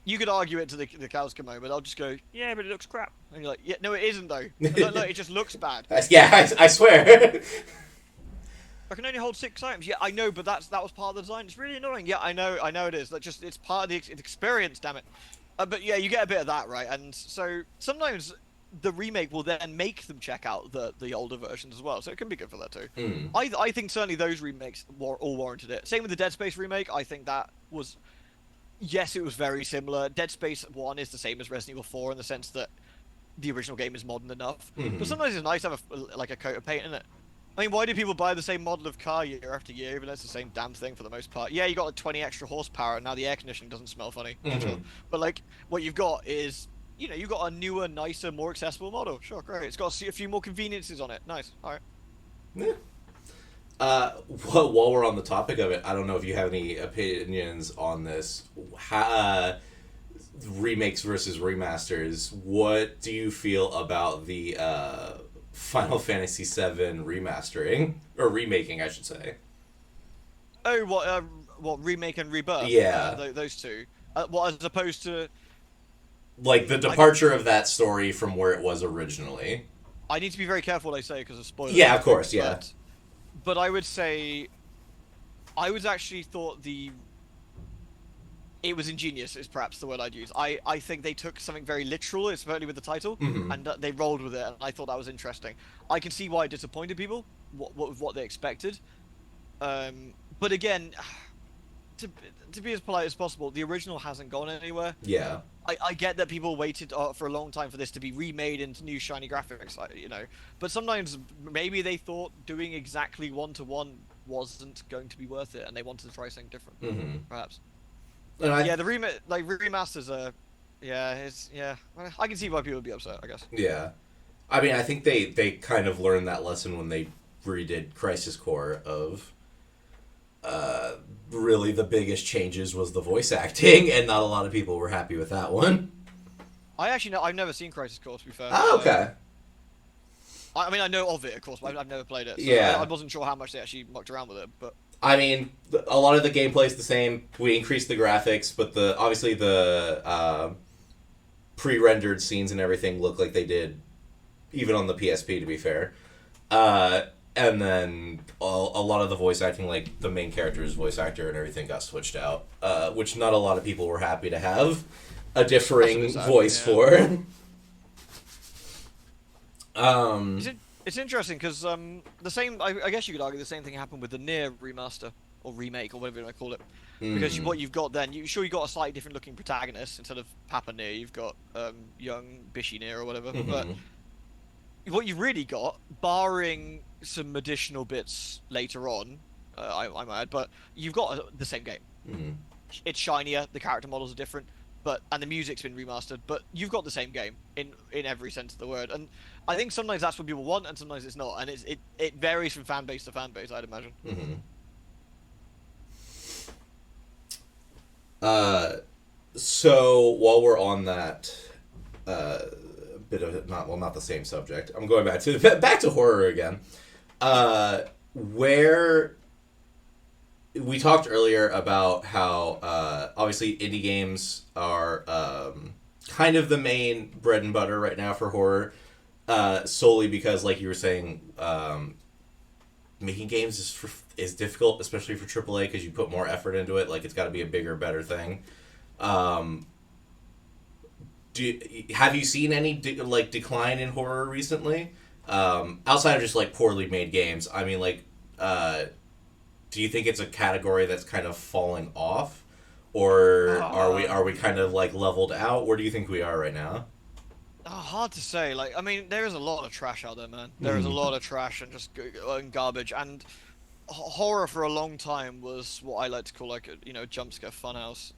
You could argue it to the cows come home, but I'll just go, yeah, but it looks crap. And you're like, yeah, no, it isn't though. Look, it just looks bad. Yeah, I swear. I can only hold 6 items. Yeah, I know, but that was part of the design. It's really annoying. Yeah, I know it is. That just it's part of the experience. Damn it. But yeah, you get a bit of that, right? And so sometimes the remake will then make them check out the older versions as well. So it can be good for that too. Mm. I think certainly those remakes all warranted it. Same with the Dead Space remake. I think that was, yes, it was very similar. Dead Space 1 is the same as Resident Evil 4 in the sense that the original game is modern enough. Mm-hmm. But sometimes it's nice to have like a coat of paint in it. I mean, why do people buy the same model of car year after year, even though it's the same damn thing for the most part? Yeah, you got like 20 extra horsepower, and now the air conditioning doesn't smell funny. Mm-hmm. Sure. But like, what you've got is, you've got a newer, nicer, more accessible model. Sure, great. It's got a few more conveniences on it. Nice. All right. Yeah. While we're on the topic of it, I don't know if you have any opinions on this. Remakes versus remasters. What do you feel about the Final Fantasy VII remastering or remaking, I should say? Oh, what remake and rebirth? Yeah, Those two. What as opposed to, like the I departure of that story from where it was originally. I need to be very careful what I say because of spoilers. Yeah, of course. Yeah. But I would say, I was actually thought it was ingenious is perhaps the word I'd use. I think they took something very literal, especially with the title, Mm-hmm. and they rolled with it, and I thought that was interesting. I can see why it disappointed people, what they expected. But again, to be as polite as possible, the original hasn't gone anywhere. Yeah. I get that people waited for a long time for this to be remade into new shiny graphics, but sometimes maybe they thought doing exactly 1-to-1 wasn't going to be worth it, and they wanted to try something different, Mm-hmm. perhaps. And Yeah, the remasters are, yeah. I can see why people would be upset, I guess. yeah. I mean, I think they kind of learned that lesson when they redid Crisis Core of really the biggest changes was the voice acting, and not a lot of people were happy with that one. I've never seen Crisis Core, to be fair. Oh, okay. I mean, I know of it, of course, but I've never played it. So Yeah. I wasn't sure how much they actually mucked around with it, but I mean, a lot of the gameplay is the same. We increased the graphics, but obviously the pre-rendered scenes and everything look like they did even on the PSP, to be fair. And then a lot of the voice acting, like the main character's voice actor and everything, got switched out, which not a lot of people were happy to have a differing That's a bit sad, voice yeah. for. It's interesting because the same. I guess you could argue the same thing happened with the Nier remaster or remake or whatever you want to call it. Because what you've got then, you got a slightly different looking protagonist instead of Papa Nier. You've got young Bishi Nier or whatever. But what you've really got, barring some additional bits later on, I might add, but you've got the same game. Mm-hmm. It's shinier. The character models are different. And the music's been remastered, but you've got the same game in every sense of the word. And I think sometimes that's what people want, and sometimes it's not. And it varies from fan base to fan base, I'd imagine. Mm-hmm. So while we're on that bit of not the same subject, I'm going back to horror again. Where we talked earlier about how obviously indie games are kind of the main bread and butter right now for horror, solely because, like you were saying, making games is difficult, especially for AAA, because you put more effort into it. Like, it's got to be a bigger, better thing. Um, have you seen any decline in horror recently? Outside of just like poorly made games, I mean, like, do you think it's a category that's kind of falling off, or are we kind of like leveled out? Where do you think we are right now? Hard to say. Like, I mean, there is a lot of trash out there, man. There is a Mm-hmm. lot of trash and just and garbage. And horror for a long time was what I like to call like a jump scare funhouse.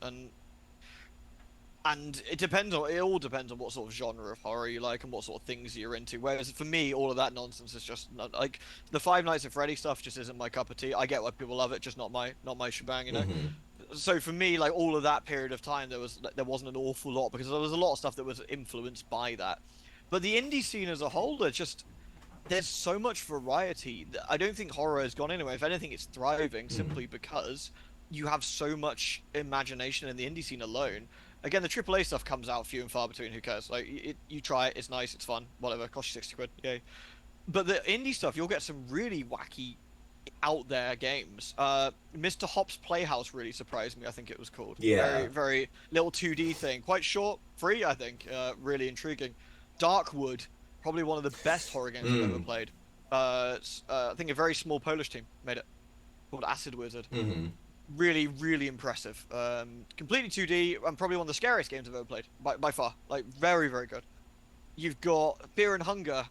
And it all depends on what sort of genre of horror you like and what sort of things you're into. Whereas for me, all of that nonsense is just not, like the Five Nights at Freddy stuff just isn't my cup of tea. I get why people love it, just not my shebang. Mm-hmm. So for me, like all of that period of time, there wasn't an awful lot because there was a lot of stuff that was influenced by that. But the indie scene as a whole, there's so much variety. I don't think horror has gone anywhere. If anything, it's thriving Mm-hmm. simply because you have so much imagination in the indie scene alone. Again, the AAA stuff comes out few and far between. Who cares? Like, you try it, it's nice, it's fun, whatever. Cost you 60 quid, yay. But the indie stuff, you'll get some really wacky, out there games. Mr. Hop's Playhouse really surprised me. I think it was called. Very, Yeah. very little 2D thing, quite short, free. I think. Really intriguing. Darkwood, probably one of the best horror games I've ever Mm. played. I think a very small Polish team made it, called Acid Wizard. Mm-hmm. Really, really impressive. Completely 2D, and probably one of the scariest games I've ever played by far. Like very, very good. You've got Fear and Hunger,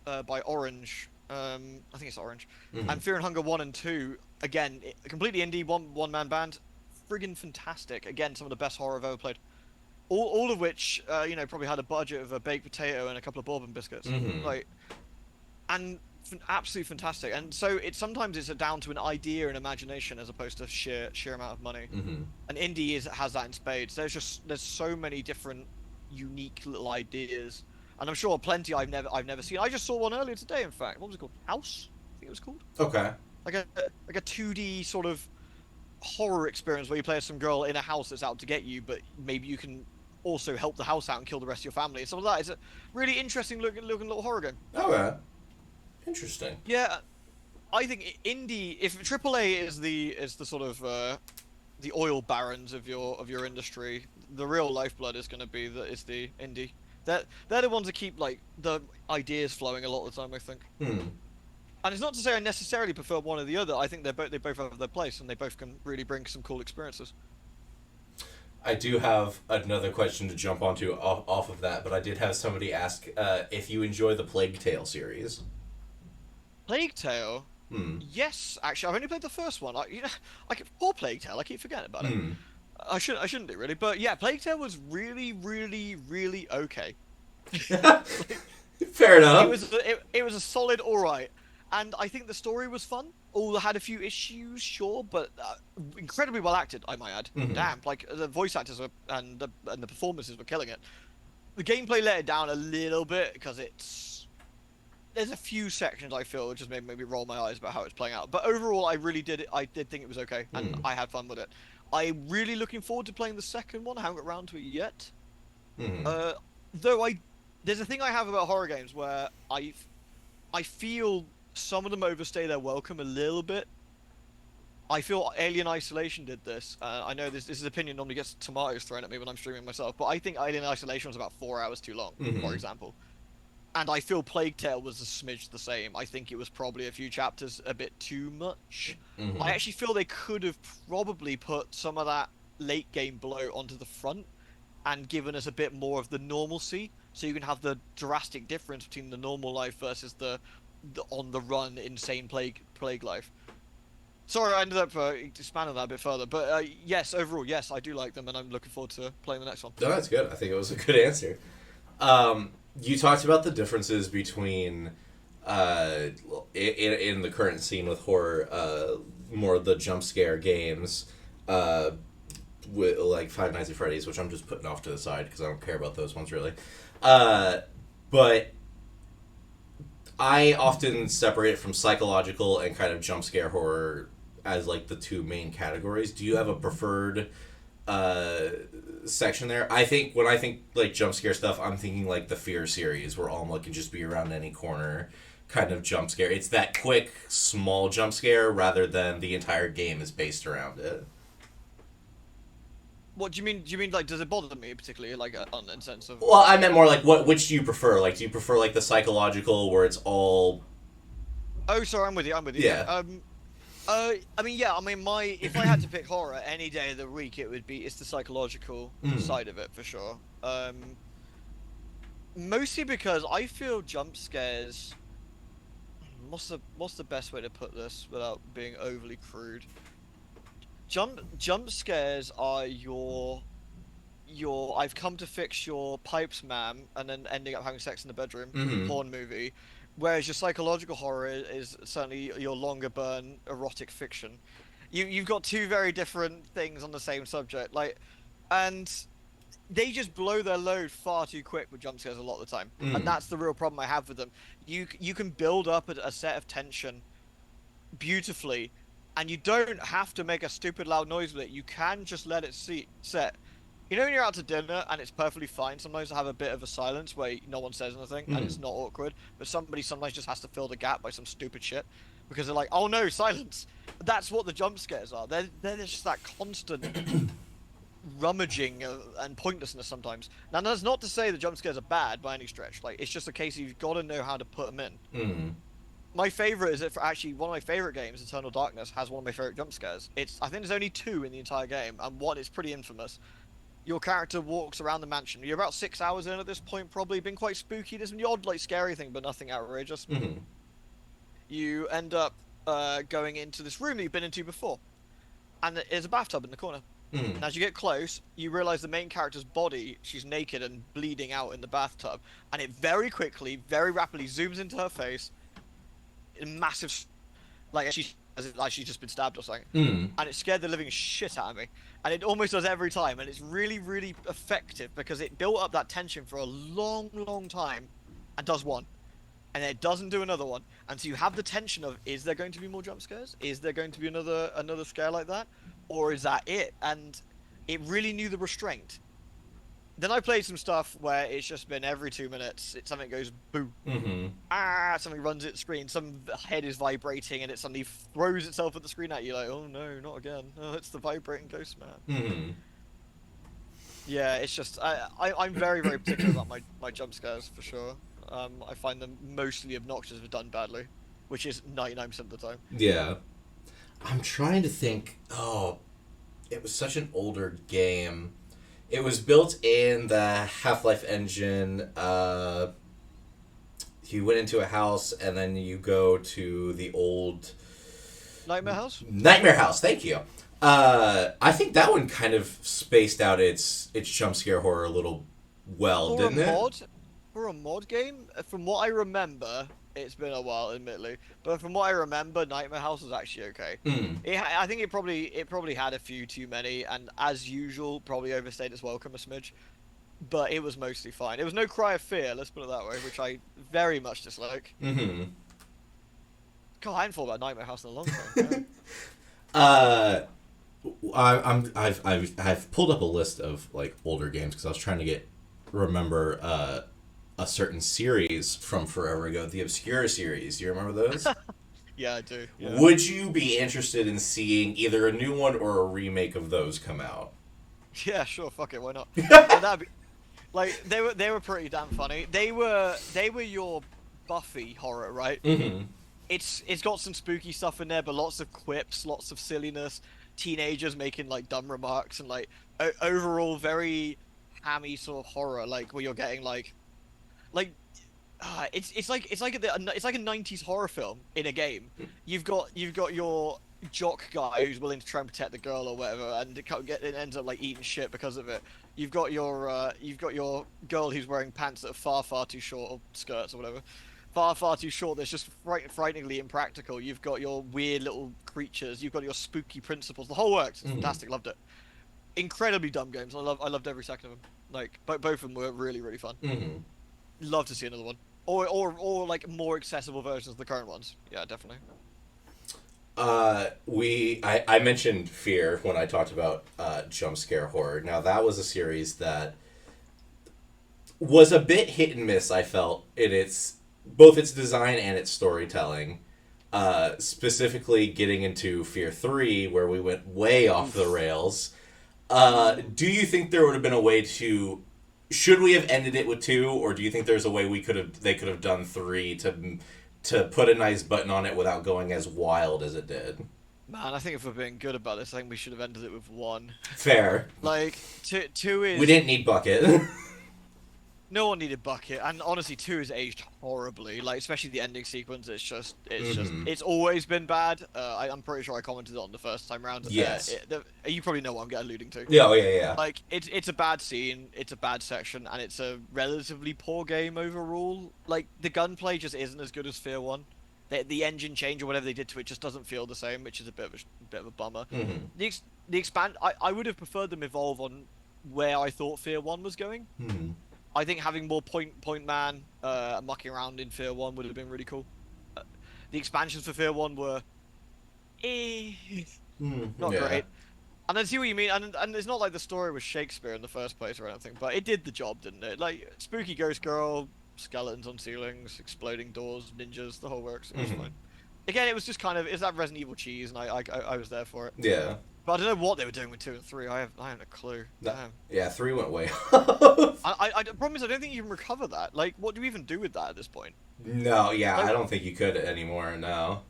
by Orange. I think it's Orange. Mm-hmm. And Fear and Hunger 1 and 2, again, completely indie, one man band. Friggin' fantastic. Again, some of the best horror I've ever played. All of which, probably had a budget of a baked potato and a couple of bourbon biscuits. Mm-hmm. Like, and absolutely fantastic. And so sometimes it's down to an idea and imagination as opposed to sheer amount of money. Mm-hmm. And indie has that in spades. There's so many different unique little ideas, and I'm sure plenty I've never seen. I just saw one earlier today. In fact, what was it called? House, I think it was called. Okay. Like a 2D sort of horror experience where you play as some girl in a house that's out to get you, but maybe you can also help the house out and kill the rest of your family. And some of that is a really interesting looking little horror game. Okay. Interesting. Yeah, I think indie, if AAA is the sort of the oil barons of your industry, the real lifeblood is going to be the indie. They're the ones that keep like the ideas flowing a lot of the time, I think. Hmm. And it's not to say I necessarily prefer one or the other. I think they both have their place, and they both can really bring some cool experiences. I do have another question to jump onto off of that, but I did have somebody ask if you enjoy the Plague Tale series. Plague Tale, Hmm. yes, actually, I've only played the first one. Poor Plague Tale, I keep forgetting about it. Hmm. I shouldn't do really, but yeah, Plague Tale was really, really, really okay. Fair It enough. was it was a solid all right, and I think the story was fun. Although had a few issues, sure, but incredibly well acted, I might add. Hmm. Damn, like the voice actors and the performances were killing it. The gameplay let it down a little bit because there's a few sections I feel just made me roll my eyes about how it's playing out. But overall, I did think it was okay, and Hmm. I had fun with it. I'm really looking forward to playing the second one. I haven't got around to it yet. Hmm. Uh, though there's a thing I have about horror games where I feel some of them overstay their welcome a little bit. I feel Alien Isolation did this. I know this is opinion normally gets tomatoes thrown at me when I'm streaming myself, but I think Alien Isolation was about 4 hours too long, for Hmm. example. And I feel Plague Tale was a smidge the same. I think it was probably a few chapters a bit too much. I Hmm. actually feel they could have probably put some of that late game blow onto the front and given us a bit more of the normalcy, so you can have the drastic difference between the normal life versus the on the run insane plague life. Sorry, I ended up expanding that a bit further, but yes, overall, yes, I do like them, and I'm looking forward to playing the next one. No, that's good. I think it was a good answer. You talked about the differences between in the current scene with horror, more of the jump scare games, with like Five Nights at Freddy's, which I'm just putting off to the side because I don't care about those ones really. But I often separate it from psychological and kind of jump scare horror as like the two main categories. Do you have a preferred uh section there? I think when I think like jump scare stuff, I'm thinking like the Fear series, where Alma can just be around any corner kind of jump scare. It's that quick, small jump scare rather than the entire game is based around it. What do you mean? Do you mean like does it bother me particularly like on in sense of? Well, I meant more like which do you prefer? Like, do you prefer like the psychological where it's all Oh, sorry, I'm with you. I'm with you. Yeah. yeah. I mean, yeah. I mean, my if I had to pick horror any day of the week, it's the psychological Mm. side of it for sure. Mostly because I feel jump scares. What's the best way to put this without being overly crude? Jump scares are your I've come to fix your pipes, ma'am, and then ending up having sex in the bedroom Mm-hmm. porn movie. Whereas your psychological horror is certainly your longer burn erotic fiction. You've got two very different things on the same subject, like, and they just blow their load far too quick with jump scares a lot of the time, and Mm. that's the real problem I have with them. You can build up a set of tension beautifully, and you don't have to make a stupid loud noise with it. You can just let it set. You know when you're out to dinner and it's perfectly fine sometimes to have a bit of a silence where no one says anything and Mm. it's not awkward, but somebody sometimes just has to fill the gap by some stupid shit because they're like, "Oh no, silence." That's what the jump scares are. They're just that constant rummaging and pointlessness sometimes. Now that's not to say the jump scares are bad by any stretch. Like it's just a case of you've got to know how to put them in. Mm. My favorite is it for actually one of my favorite games, Eternal Darkness, has one of my favorite jump scares. It's I think there's only two in the entire game, and one is pretty infamous. Your character walks around the mansion. You're about 6 hours in at this point, probably been quite spooky. There's the odd like scary thing, but nothing outrageous. Mm-hmm. You end up going into this room that you've been into before, and there's a bathtub in the corner. Mm-hmm. And as you get close, you realize the main character's body, she's naked and bleeding out in the bathtub, and it very quickly, very rapidly zooms into her face in massive, like she's just been stabbed or something, Mm-hmm. and it scared the living shit out of me. And it almost does every time, and it's really, really effective because it built up that tension for a long, long time, and does one, and then it doesn't do another one, and so you have the tension of is there going to be more jump scares? Is there going to be another scare like that, or is that it? And it really knew the restraint. Then I played some stuff where it's just been every 2 minutes, something goes boo, Mm-hmm. something runs at the screen, some head is vibrating, and it suddenly throws itself at the screen at you like, oh no, not again. Oh, it's the vibrating ghost man. Mm-hmm. Yeah, it's just I'm very very particular about my jump scares for sure. I find them mostly obnoxious if done badly, which is 99% of the time. Yeah. I'm trying to think. Oh, it was such an older game. It was built in the Half-Life engine. You went into a house and then you go to the old Nightmare House? Nightmare House. Thank you. I think that one kind of spaced out its jump scare horror a little well, For a didn't it? mod, for a mod game, from what I remember, it's been a while, admittedly, but from what I remember, Nightmare House was actually okay. Mm. I think it probably had a few too many, and as usual, probably overstayed its welcome a smidge. But it was mostly fine. It was no cry of fear, let's put it that way, which I very much dislike. Mm-hmm. God, I hadn't thought about Nightmare House in a long time. Uh, I've pulled up a list of like older games because I was trying to remember a certain series from forever ago, the Obscura series. Do you remember those? Yeah, I do. Yeah. Would you be interested in seeing either a new one or a remake of those come out? Yeah, sure. Fuck it. Why not? And that'd be like they were pretty damn funny. They were your Buffy horror, right? Mm-hmm. It's got some spooky stuff in there, but lots of quips, lots of silliness, teenagers making like dumb remarks, and like overall very hammy sort of horror, like where you're getting like it's like a 90s horror film in a game. You've got your jock guy who's willing to try and protect the girl or whatever, and it ends up like eating shit because of it. You've got your girl who's wearing pants that are far too short, or skirts or whatever, far too short. That's just frighteningly impractical. You've got your weird little creatures. You've got your spooky principles. The whole works. It's Mm-hmm. fantastic. Loved it. Incredibly dumb games. I loved every second of them. Like both of them were really really fun. Mm-hmm. Love to see another one. Or like more accessible versions of the current ones. Yeah, definitely. I mentioned Fear when I talked about jump scare horror. Now that was a series that was a bit hit and miss. I felt in its both its design and its storytelling. Specifically, getting into Fear 3, where we went way off the Oof. rails. Ooh. Do you think there would have been a way to? Should we have ended it with 2, or do you think there's a way they could have done 3 to put a nice button on it without going as wild as it did? Man, I think if we're being good about this, I think we should have ended it with one. Fair. Like two We is didn't need Bucket. no one needed Bucket, and honestly, two has aged horribly. Like especially the ending sequence, Mm-hmm. it's always been bad. I'm pretty sure I commented on the first time round. Yes. You probably know what I'm alluding to. Yeah. Oh, yeah. Yeah. Like it's a bad scene, it's a bad section, and it's a relatively poor game overall. Like the gunplay just isn't as good as Fear One. The engine change or whatever they did to it just doesn't feel the same, which is a bit of a bummer. Mm-hmm. The expand I would have preferred them evolve on where I thought Fear One was going. Mm-hmm. I think having more point man mucking around in Fear One would have been really cool. Uh, the expansions for Fear One were eh, Mm-hmm. not Yeah. great. And I see what you mean, and it's not like the story was Shakespeare in the first place or anything, but it did the job, didn't it? Like spooky ghost girl, skeletons on ceilings, exploding doors, ninjas, the whole works. It was Mm-hmm. fine. Again, it was just kind of it's that Resident Evil cheese, and I was there for it. Yeah. But I don't know what they were doing with 2 and 3. I haven't a clue. That, Damn. yeah. 3 went way off. The problem is I don't think you can recover that. Like, what do we even do with that at this point? No. Yeah. I Like, don't think you could anymore. No.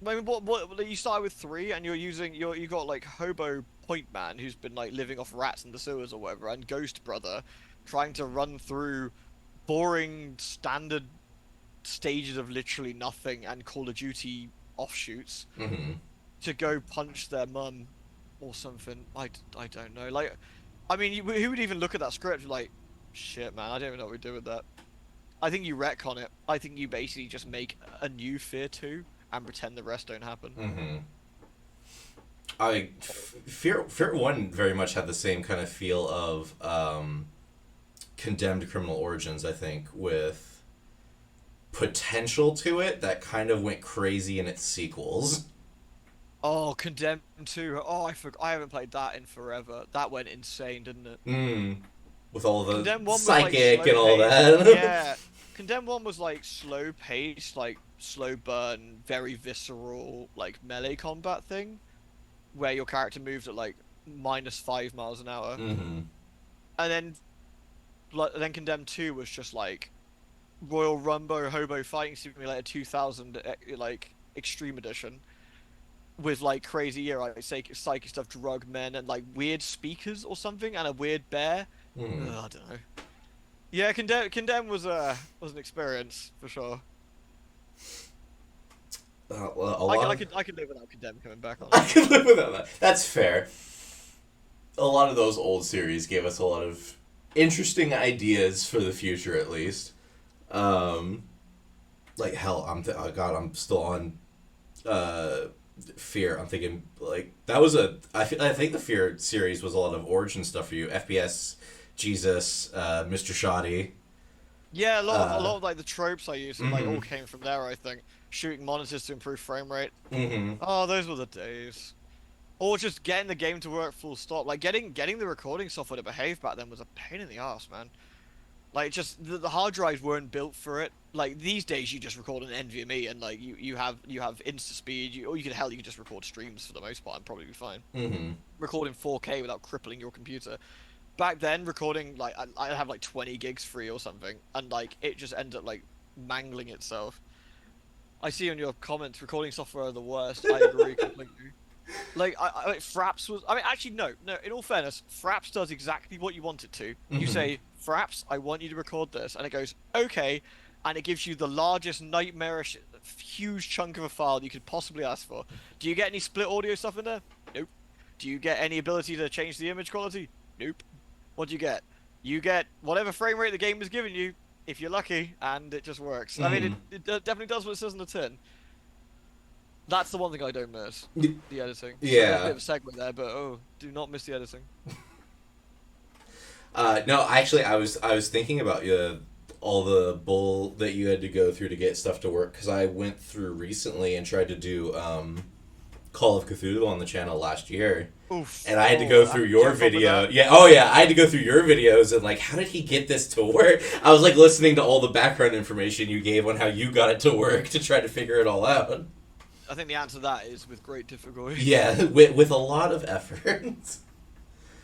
I mean, what you started with 3, and you got like Hobo Point Man who's been like living off rats in the sewers or whatever, and Ghost Brother trying to run through boring standard stages of literally nothing and Call of Duty offshoots Mm-hmm. to go punch their mum or something. I don't know. Like, I mean, who would even look at that script like, shit, man, I don't even know what we do with that. I think you retcon it. I think you basically just make a new Fear 2 and pretend the rest don't happen. Mm-hmm. Fear 1 very much had the same kind of feel of Condemned Criminal Origins, I think, with potential to it that kind of went crazy in its sequels. Oh, Condemned 2. Oh, I haven't played that in forever. That went insane, didn't it? Mm. With all the Condemned 1 was like psychic slow and all paced. that. Yeah. Condemned 1 was like slow paced, like slow burn, very visceral, like melee combat thing, where your character moves at like -5 miles an hour. Mm-hmm. And then Condemned 2 was just like Royal Rumble Hobo Fighting Simulator 2000 like Extreme Edition with like crazy like psychic stuff, drug men, and like weird speakers or something, and a weird bear. Mm-hmm. Ugh, I don't know. Yeah, Condemn was an experience for sure. A lot of I could live without Condemn coming back, I honestly. can live without that. That's fair. A lot of those old series gave us a lot of interesting ideas for the future, at least. Um, like hell, oh God, I'm still on Fear. I'm thinking like that was I think the Fear series was a lot of origin stuff for you. FPS, Jesus, Mr. Shoddy. Yeah, a Uh, lot of like the tropes I used like all mm-hmm, came from there. I think shooting monitors to improve frame rate. mm-hmm, Oh, those were the days. Or just getting the game to work full stop. Like getting the recording software to behave back then was a pain in the ass, man. Like just the hard drives weren't built for it. Like these days, you just record an NVMe and like you have insta speed. Or you could just record streams for the most part and probably be fine. mm-hmm, Recording 4K without crippling your computer. Back then, recording like I'd have like 20 gigs free or something, and like it just ended up like mangling itself. I see in your comments, recording software are the worst. I agree completely. Like, like Fraps was. I mean, actually, no. In all fairness, Fraps does exactly what you want it to. You mm-hmm, say, Fraps, I want you to record this, and it goes, okay, and it gives you the largest nightmarish, huge chunk of a file you could possibly ask for. Do you get any split audio stuff in there? Nope. Do you get any ability to change the image quality? Nope. What do you get? You get whatever frame rate the game is giving you, if you're lucky, and it just works. I mean, mm-hmm. it definitely does what it says on the tin. That's the one thing I don't miss. The editing. So there's a bit Yeah. of a segue there, but oh, do not miss the editing. No, actually, I was thinking about all the bull that you had to go through to get stuff to work because I went through recently and tried to do Call of Cthulhu on the channel last year. Oof. And I had to Oh, go through did you your have fun with video. that? Yeah, oh yeah, I had to go through your videos and like, how did he get this to work? I was like listening to all the background information you gave on how you got it to work to try to figure it all out. I think the answer to that is with great difficulty. Yeah, with a lot of effort.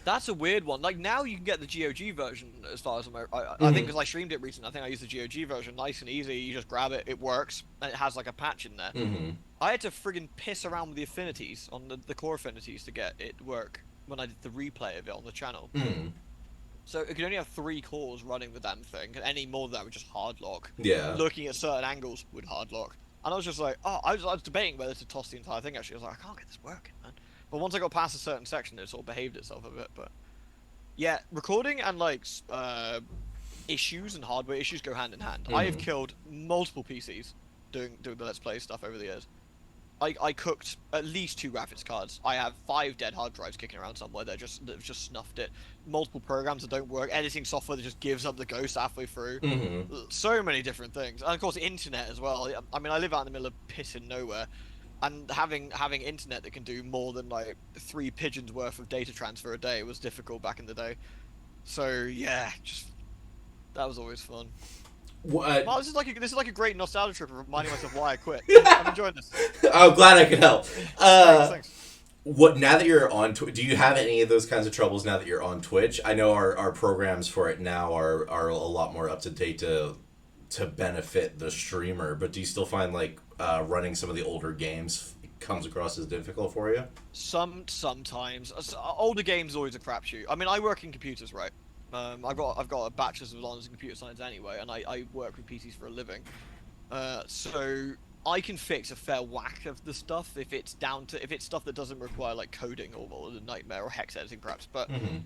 That's a weird one. Like now you can get the GOG version as far as I think Mhm. because I streamed it recently. I think I used the GOG version, nice and easy. You just grab it, it works, and it has like a patch in there. Mhm. I had to friggin' piss around with the affinities on the core affinities to get it work when I did the replay of it on the channel. Mhm. So it could only have 3 cores running the damn thing, and any more than that would just hard lock. Yeah. Looking at certain angles would hard lock. And I was just like, oh, I was debating whether to toss the entire thing actually. I was like, I can't get this working, man. But once I got past a certain section, it sort of behaved itself a bit. But yeah, recording and like issues and hardware issues go hand in hand. I have Mhm. killed multiple PCs doing the Let's Play stuff over the years. I cooked at least 2 graphics cards. I have 5 dead hard drives kicking around somewhere that have just snuffed it. Multiple programs that don't work. Editing software that just gives up the ghost halfway through. Mhm. So many different things, and of course, internet as well. I mean, I live out in the middle of pissing nowhere, and having internet that can do more than like 3 pigeons worth of data transfer a day was difficult back in the day. So yeah, just that was always fun. What? Well, this is like a great nostalgia trip of reminding myself why I quit. I'm enjoying this. I'm glad I could help. Thanks, thanks. What now that you're on Twitch? Do you have any of those kinds of troubles now that you're on Twitch? I know our programs for it now are a lot more up to date to benefit the streamer. But do you still find like running some of the older games comes across as difficult for you? Sometimes older games always a crapshoot. I mean, I work in computers, right? I've got a bachelor's of honors in computer science anyway, and I work with PCs for a living. So I can fix a fair whack of the stuff if it's stuff that doesn't require like coding or a nightmare or hex editing perhaps. But Mm-hmm.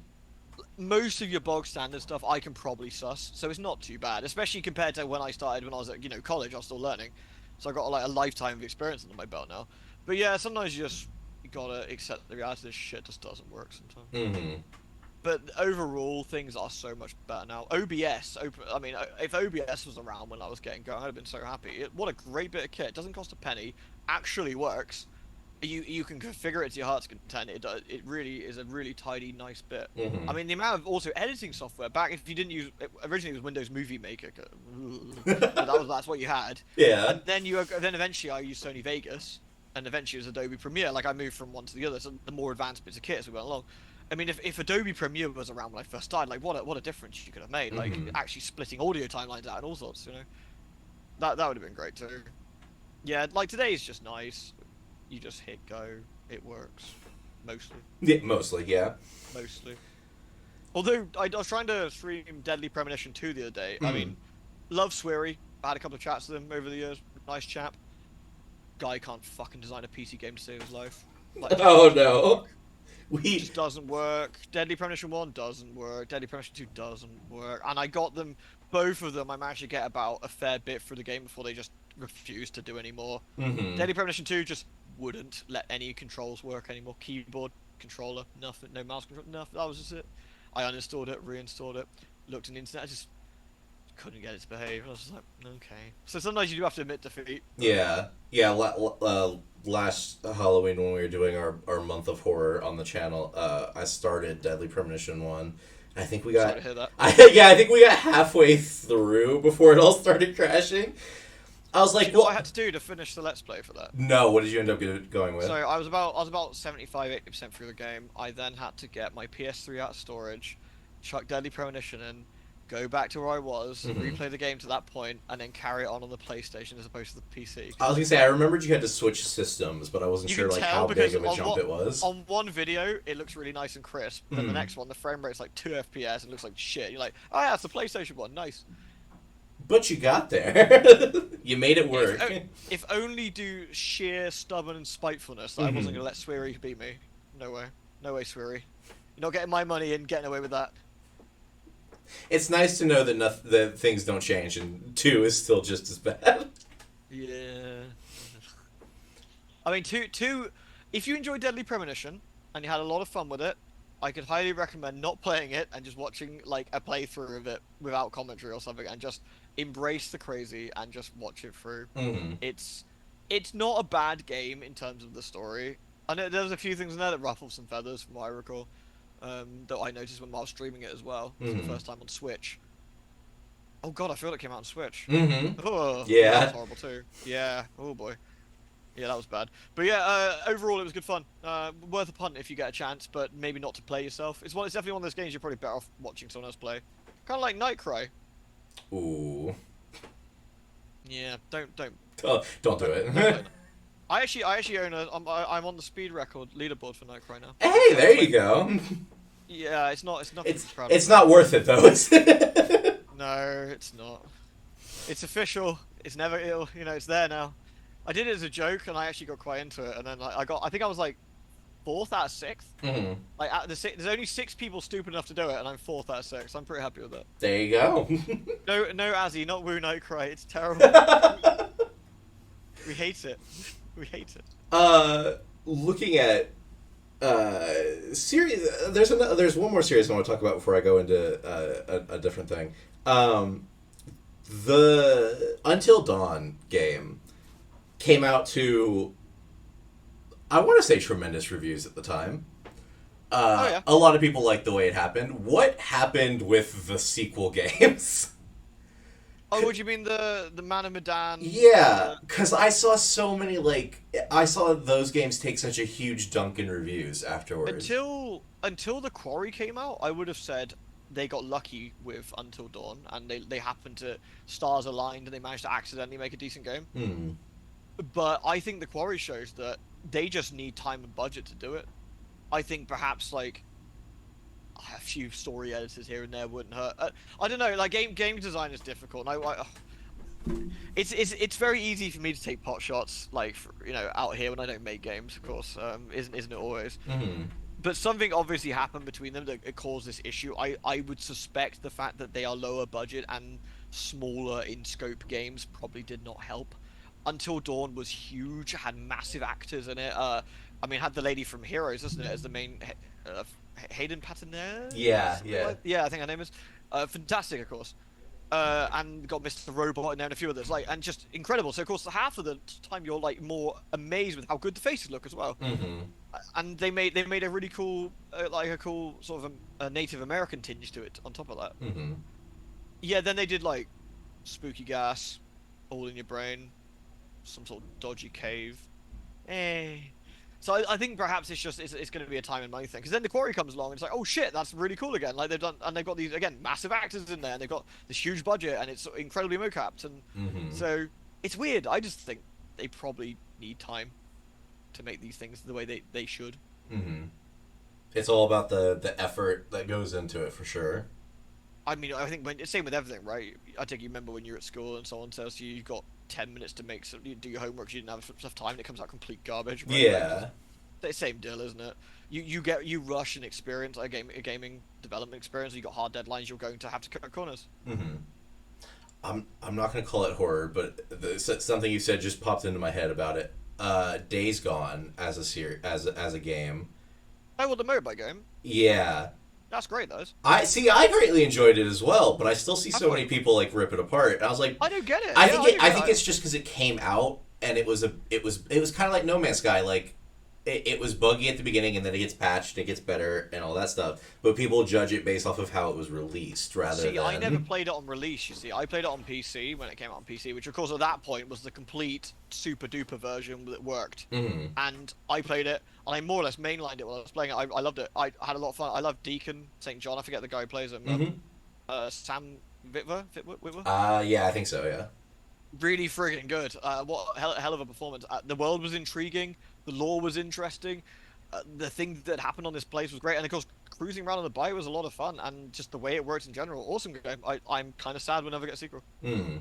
most of your bog standard stuff I can probably suss, so it's not too bad, especially compared to when I started when I was at college. I was still learning, so I got like a lifetime of experience under my belt now. But yeah, sometimes you gotta accept the reality this shit just doesn't work sometimes. Mm-hmm. But overall, things are so much better now. I mean, if OBS was around when I was getting going, I'd have been so happy. What a great bit of kit. It doesn't cost a penny. Actually works. You can configure it to your heart's content. It really is a really tidy, nice bit. Mm-hmm. I mean, the amount of also editing software back if you didn't use originally it was Windows Movie Maker, but that's what you had. Yeah. And then eventually I used Sony Vegas, and eventually it was Adobe Premiere. Like I moved from one to the other, so the more advanced bits of kit as we went along. I mean, if Adobe Premiere was around when I first started, like what a difference you could have made. Like Mm-hmm. actually splitting audio timelines out and all sorts. That would have been great too. Yeah, like today is just nice. You just hit go, it works, mostly, Yeah, mostly, yeah. mostly. Although I was trying to stream Deadly Premonition 2 the other day. I mean, love Sweary. I had a couple of chats with him over the years. Nice chap. Guy can't fucking design a PC game to save his life. Like, Oh no. it We. just doesn't work. Deadly Premonition 1 doesn't work. Deadly Premonition 2 doesn't work. And I got them, both of them, I managed to get about a fair bit through the game before they just refused to do any more. Mm-hmm. Deadly Premonition 2 just wouldn't let any controls work anymore. Keyboard, controller, nothing. No mouse control, nothing. That was just it. I uninstalled it, reinstalled it, looked on the internet, I just couldn't get it to behave. I was just like, okay. So sometimes you do have to admit defeat. Yeah. Yeah. Last Halloween when we were doing our month of horror on the channel, I started Deadly Premonition 1. I think we Sorry got. to hear that. Yeah, I think we got halfway through before it all started crashing. I was like, You know what I well, had to do to finish the Let's Play for that? no. What did you end up going with? So I was about 75-80% through the game. I then had to get my PS3 out of storage, chuck Deadly Premonition in, go back to where I was, replay the game to that point, and then carry it on the PlayStation as opposed to the PC. I was gonna say I remembered you had to switch systems, but I wasn't You sure can like tell how because big of a jump it was. on one video it looks really nice and crisp, then the next one the frame rate's like 2 FPS and looks like shit. You're like, oh yeah, it's the PlayStation one, nice. But you got there. You made it work. If only due sheer stubborn and spitefulness that I wasn't gonna let Sweary beat me. No way, no way, Sweary. You're not getting my money and getting away with that. It's nice to know that things don't change, and 2 is still just as bad. Yeah. I mean, two. If you enjoyed Deadly Premonition and you had a lot of fun with it, I could highly recommend not playing it and just watching like a playthrough of it without commentary or something, and just embrace the crazy and just watch it through. Mm-hmm. It's not a bad game in terms of the story. I know there's a few things in there that ruffle some feathers, from what I recall. That I noticed when I was streaming it as well for the Mm-hmm. first time on Switch. Oh God, I feel it came out on Switch. Mm-hmm. Oh, yeah, that was Yeah. horrible too. Yeah. Oh boy. Yeah, that was bad. But yeah, overall it was good fun. Worth a punt if you get a chance, but maybe not to play yourself. It's definitely one of those games you're probably better off watching someone else play. Kind of like Nightcry. Ooh. Yeah, Don't do don't play it. that. I actually own a. I'm on the speed record leaderboard for Nightcry now. Hey, I've there you played. go. Yeah, it's nothing to be proud of. It's not worth it though. No, it's not. It's official. It's never ill. It's there now. I did it as a joke, and I actually got quite into it. And then I got. I think I was like fourth out of sixth. Hmm. Like there's only six people stupid enough to do it, and I'm fourth out of six. I'm pretty happy with that. There you go. No, no, Azzy, not Woo Nightcry. It's terrible. We hate it. We hate it. Looking at series, there's one more series I want to talk about before I go into a different thing. The Until Dawn game came out to, I want to say, tremendous reviews at the time. Oh yeah. A lot of people liked the way it happened. What happened with the sequel games? Oh, what do you mean the Man of Medan? Yeah, because I saw so many, I saw those games take such a huge dunk in reviews afterwards. Until the Quarry came out, I would have said they got lucky with Until Dawn, and they happened to stars aligned, and they managed to accidentally make a decent game. Hmm. But I think the Quarry shows that they just need time and budget to do it. I think perhaps like a few story editors here and there wouldn't hurt. I don't know. Like game design is difficult. And it's very easy for me to take pot shots, like out here when I don't make games. Of course, isn't it always? Hmm. But something obviously happened between them that it caused this issue. I would suspect the fact that they are lower budget and smaller in scope games probably did not help. Until Dawn was huge, had massive actors in it. I mean, had the lady from Heroes, isn't it, as the main Hayden Paternoster? Yeah, yeah. Yeah, I think her name is. Fantastic, of course. And got Mr. Robot in there and a few others, and just incredible. So of course, half of the time you're like more amazed with how good the faces look as well. Hmm. And they made a really cool, like a cool sort of a Native American tinge to it. On top of that, Hmm. yeah. Then they did like spooky gas, all in your brain, some sort of dodgy cave. Eh. So I think perhaps it's going to be a time and money thing, because then the Quarry comes along and it's like, oh shit, that's really cool again. Like they've got these again massive actors in there, and they've got this huge budget, and it's incredibly mocapped, and Hmm. so it's weird. I just think they probably need time to make these things the way they should. Hmm. It's all about the effort that goes into it for sure. I mean, I think when same with everything, right? I think you remember when you're at school and someone tells you you've got 10 minutes to make you do your homework, you didn't have enough time, and it comes out complete garbage. Right? Yeah. The same deal, isn't it? You rush an experience, a gaming development experience. You got hard deadlines. You're going to have to cut corners. Hmm. I'm not gonna call it horror, but something you said just popped into my head about it. Days Gone as a as a game. Oh, well, the motorbike game. Yeah. That's great, those. I greatly enjoyed it as well, but I still see I so thought many people like rip it apart. And I was like, I don't get it. I Yeah, think I don't I get think it. it's just because it came out and it was kind of like No Man's Sky. Like it was buggy at the beginning and then it gets patched, it gets better and all that stuff. But people judge it based off of how it was released rather See, than. I never played it on release, you see. I played it on PC when it came out on PC, which of course at that point was the complete super duper version that worked. Mhm. And I played it, and I more or less mainlined it while I was playing it. I loved it. I had a lot of fun. I loved Deacon St. John. I forget the guy who plays him. Mhm. Sam Witwer? Yeah, I think so. Yeah. Really friggin' good. What hell of a performance. The world was intriguing. The lore was interesting. The thing that happened on this place was great, and of course, cruising around on the bike was a lot of fun, and just the way it works in general, awesome game. I'm kind of sad we'll never get a sequel. Mhm.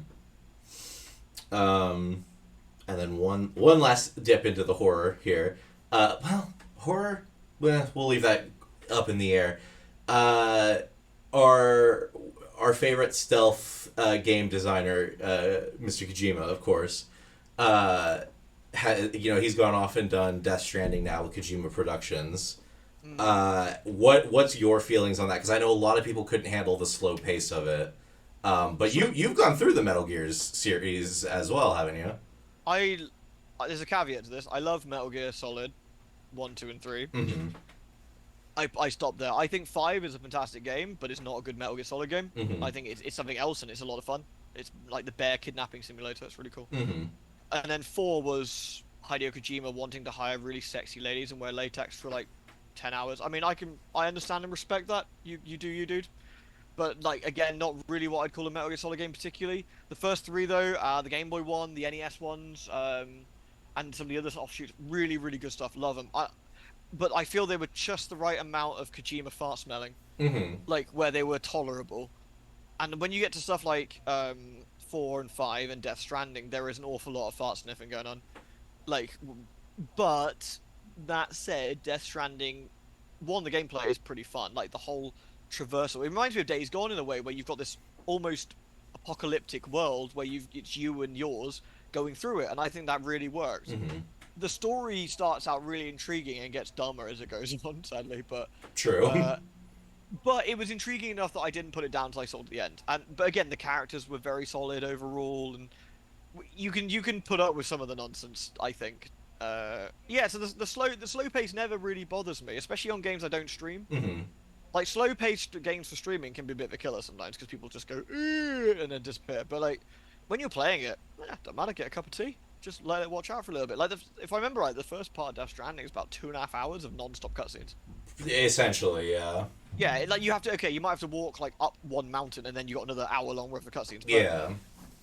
Um, and then one last dip into the horror here. Horror. Well, we'll leave that up in the air. Our favorite stealth game designer, Mr. Kojima, of course. He's gone off and done Death Stranding now with Kojima Productions. What's your feelings on that? Because I know a lot of people couldn't handle the slow pace of it. But you've gone through the Metal Gears series as well, haven't you? I There's a caveat to this. I love Metal Gear Solid 1, 2, and 3. Mm-hmm. I stopped there. I think 5 is a fantastic game, but it's not a good Metal Gear Solid game. Mm-hmm. I think it's something else, and it's a lot of fun. It's like the bear kidnapping simulator. It's really cool. Mm-hmm. And then 4 was Hideo Kojima wanting to hire really sexy ladies and wear latex for like 10 hours. I mean, I understand and respect that. You do you, dude. But like again, not really what I'd call a Metal Gear Solid game particularly. The first 3 though, the Game Boy one, the NES ones, and some of the other offshoots, really really good stuff. Love them. But I feel they were just the right amount of Kojima fart smelling, Mm-hmm. like where they were tolerable. And when you get to stuff like 4 and 5 and Death Stranding, there is an awful lot of fart sniffing going on. Like, but that said, Death Stranding, one, the gameplay is pretty fun. Like the whole traversal, it reminds me of Days Gone in a way, where you've got this almost apocalyptic world where it's you and yours going through it, and I think that really works. Mm-hmm. The story starts out really intriguing and gets dumber as it goes on, sadly, True. uh, but it was intriguing enough that I didn't put it down until I saw the end. But again, the characters were very solid overall, and you can put up with some of the nonsense, I think. Yeah, so the slow pace never really bothers me, especially on games I don't stream. Mm-hmm. Like slow paced games for streaming can be a bit of a killer sometimes because people just go "Ugh," and then disappear. But like when you're playing it, don't matter. Get a cup of tea. Just let it watch out for a little bit. Like if I remember right, the first part of Death Stranding is about 2.5 hours of non-stop cutscenes. Essentially, yeah. Yeah, like you have to. Okay, you might have to walk like up one mountain and then you got another hour long worth of cutscenes. But Yeah.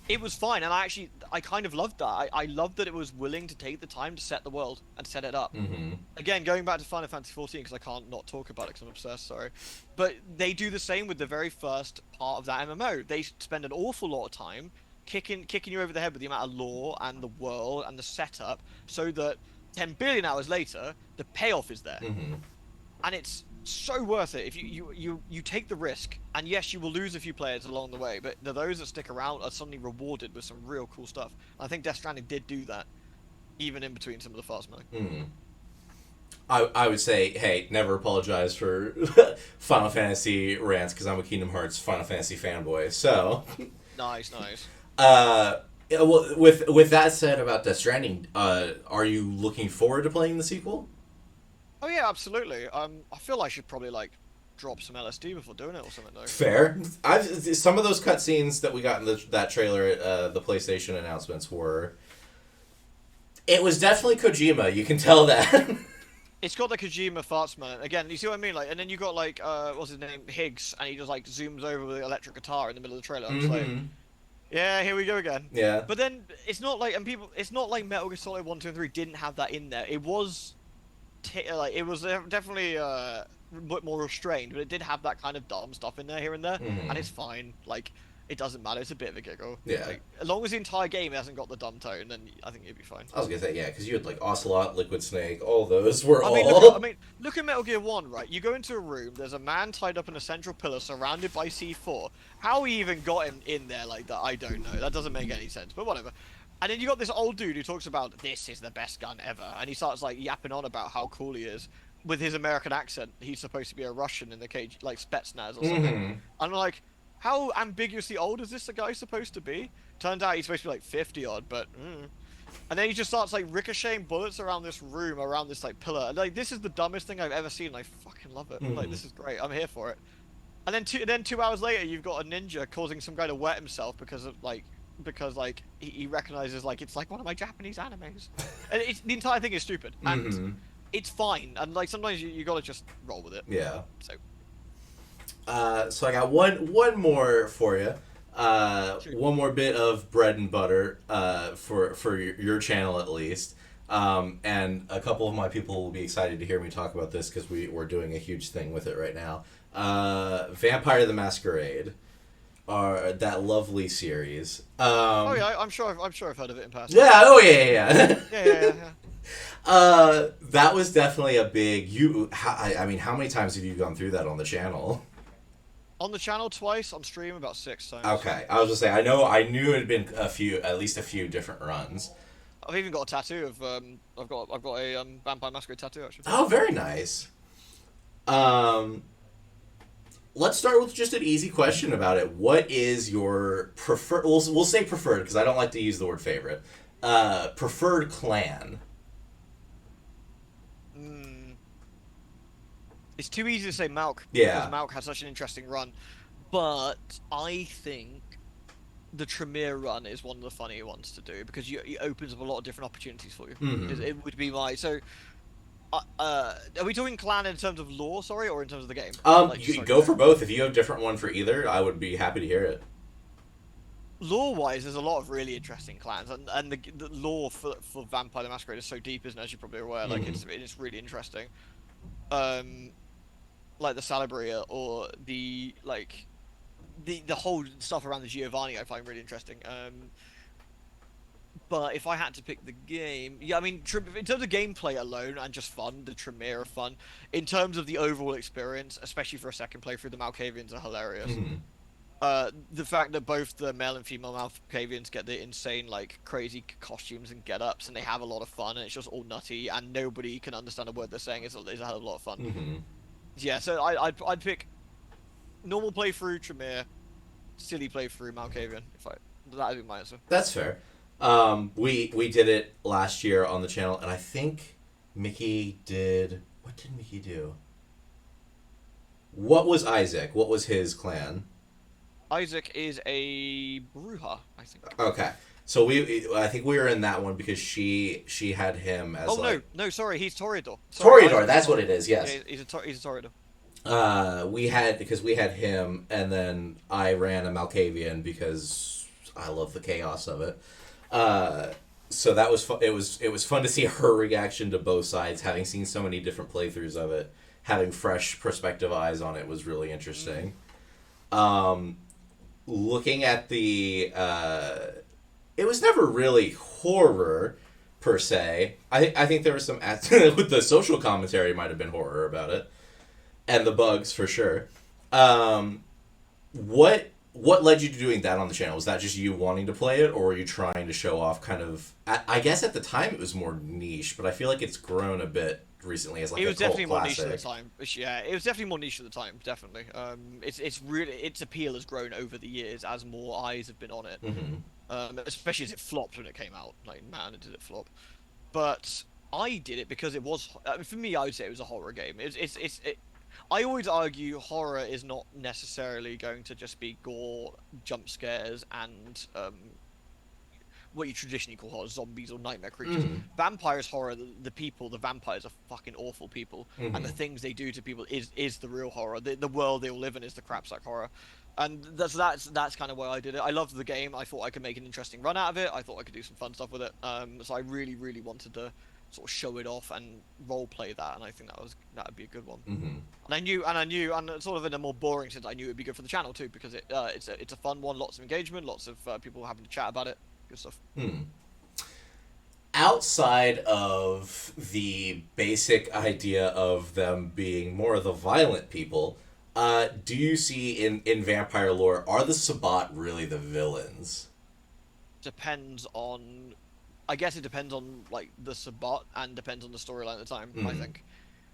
it was fine, and I kind of loved that. I loved that it was willing to take the time to set the world and set it up. Mm-hmm. Again, going back to Final Fantasy 14 because I can't not talk about it because I'm obsessed. Sorry, but they do the same with the very first part of that MMO. They spend an awful lot of time kicking you over the head with the amount of lore and the world and the setup, so that 10 billion hours later, the payoff is there, Mm-hmm. and it's so worth it if you take the risk. And yes, you will lose a few players along the way, but those that stick around are suddenly rewarded with some real cool stuff. I think Death Stranding did do that, even in between some of the fast smelling. Mm-hmm. I would say, hey, never apologize for Final Fantasy rants because I'm a Kingdom Hearts Final Fantasy fanboy. So, Nice. yeah, well, with that said about Death Stranding, are you looking forward to playing the sequel? Oh yeah, absolutely. I feel I should probably like drop some LSD before doing it or something though. Fair. Some of those cutscenes that we got in that trailer at the PlayStation announcements were. It was definitely Kojima. You can tell that. It's got the Kojima fart smell. Again, you see what I mean? Like, and then you got like, what's his name, Higgs, and he just like zooms over with the electric guitar in the middle of the trailer. I'm just like, Mm-hmm. yeah, here we go again. Yeah. But then it's not like, it's not like Metal Gear Solid 1, 2, and 3 didn't have that in there. It was, it was definitely a bit more restrained, but it did have that kind of dumb stuff in there here and there, Mhm. and it's fine. Like, it doesn't matter. It's a bit of a giggle. Yeah. Like, as long as the entire game hasn't got the dumb tone, then I think you'd be fine. I was gonna say, yeah, because you had like Ocelot, Liquid Snake, all those were I mean, all. look at Metal Gear 1, right? You go into a room, there's a man tied up in a central pillar surrounded by C4. How he even got him in there like that, I don't know. That doesn't make any sense, but whatever. And then you got this old dude who talks about, this is the best gun ever. And he starts like yapping on about how cool he is. With his American accent, he's supposed to be a Russian in the cage, like Spetsnaz or something. Mhm. I'm like, how ambiguously old is this guy supposed to be? Turns out he's supposed to be like 50 odd, but... And then he just starts like ricocheting bullets around this room, around this like pillar. And, like, this is the dumbest thing I've ever seen, and I fucking love it. Like, this is great. I'm here for it. And then 2 hours later, you've got a ninja causing some guy to wet himself because he recognizes like it's like one of my Japanese animes. And the entire thing is stupid, and it's fine. And like sometimes you gotta just roll with it. Yeah. So So I got one more for you. Sure. One more bit of bread and butter for your channel at least. And a couple of my people will be excited to hear me talk about this because we're doing a huge thing with it right now. Vampire the Masquerade, that lovely series. Oh yeah, I'm sure I've heard of it in past. Yeah. Oh yeah. Yeah. That was definitely a big. I mean, how many times have you gone through that on the channel? On the channel twice, on stream about 6 times. Okay, I was just saying. I knew it had been at least a few different runs. I've even got a tattoo of I've got a Vampire Masquerade tattoo actually. Oh, very nice. Let's start with just an easy question about it. What is your preferred? We'll say preferred because I don't like to use the word favorite. Preferred clan. It's too easy to say Malk because Yeah. Malk had such an interesting run, but I think the Tremere run is one of the funnier ones to do because it opens up a lot of different opportunities for you. Hmm. It would be my so. Are we talking clan in terms of lore, sorry, or in terms of the game? Like, You just so could I can go know. for both. If you have a different one for either, I would be happy to hear it. Lore-wise, there's a lot of really interesting clans, and the lore for Vampire the Masquerade is so deep, isn't it? As you're probably aware, like Hmm. it's really interesting. Um, like the Salabria or the like the whole stuff around the Giovanni, I find really interesting. But if I had to pick the game, yeah, I mean, in terms of gameplay alone and just fun, the Tremere are fun. In terms of the overall experience, especially for a second playthrough, the Malkavians are hilarious. Hmm. The fact that both the male and female Malkavians get the insane, like, crazy costumes and get-ups, and they have a lot of fun, and it's just all nutty, and nobody can understand a word they're saying is a hell of a lot of fun. Hmm. Yeah, so I'd pick normal playthrough Tremere, silly playthrough Malkavian. If I That'd be my answer. That's fair. We did it last year on the channel, and I think Mickey did. What did Mickey do? What was Isaac? What was his clan? Isaac is a Bruja, I think. Okay, so I think we were in that one because she had him as Oh no, like no, sorry, he's Toreador. Sorry, Toreador. Isaac is That's not. what it is. Yes. Yeah, he's a Toreador. We had because we had him, and then I ran a Malkavian because I love the chaos of it. So that was it was fun to see her reaction to both sides, having seen so many different playthroughs of it, having fresh perspective eyes on it was really interesting. Um, Looking at it was never really horror per se. I think there was some with the social commentary might have been horror about it, and the bugs for sure. Um, what led you to doing that on the channel? Was that just you wanting to play it, or were you trying to show off kind of? I guess at the time it was more niche, but I feel like it's grown a bit recently as like It a was cult definitely more niche at the classic. time. Yeah, it was definitely more niche at the time. Definitely. It's really its appeal has grown over the years as more eyes have been on it. Mm-hmm. Especially as it flopped when it came out. Like, man, did it flop. But I did it because it was for me. I would say it was a horror game. I always argue horror is not necessarily going to just be gore, jump scares, and what you traditionally call horror, zombies or nightmare creatures. Mm-hmm. Vampires horror, the people, the vampires are fucking awful people, and the Mm-hmm. things they do to people is the real horror. The world they all live in is the crapsack horror, and that's kind of why I did it. I loved the game. I thought I could make an interesting run out of it. I thought I could do some fun stuff with it. So I really wanted to sort of show it off and role play that, and I think that would be a good one. Mm-hmm. And sort of in a more boring sense, I knew it'd be good for the channel too because it's a fun one, lots of engagement, lots of people having to chat about it, good stuff. Hmm. Outside of the basic idea of them being more of the violent people, do you see in vampire lore, are the Sabbat really the villains? Depends on, I guess it depends on like the Sabbat and depends on the storyline at the time. I Mm-hmm. think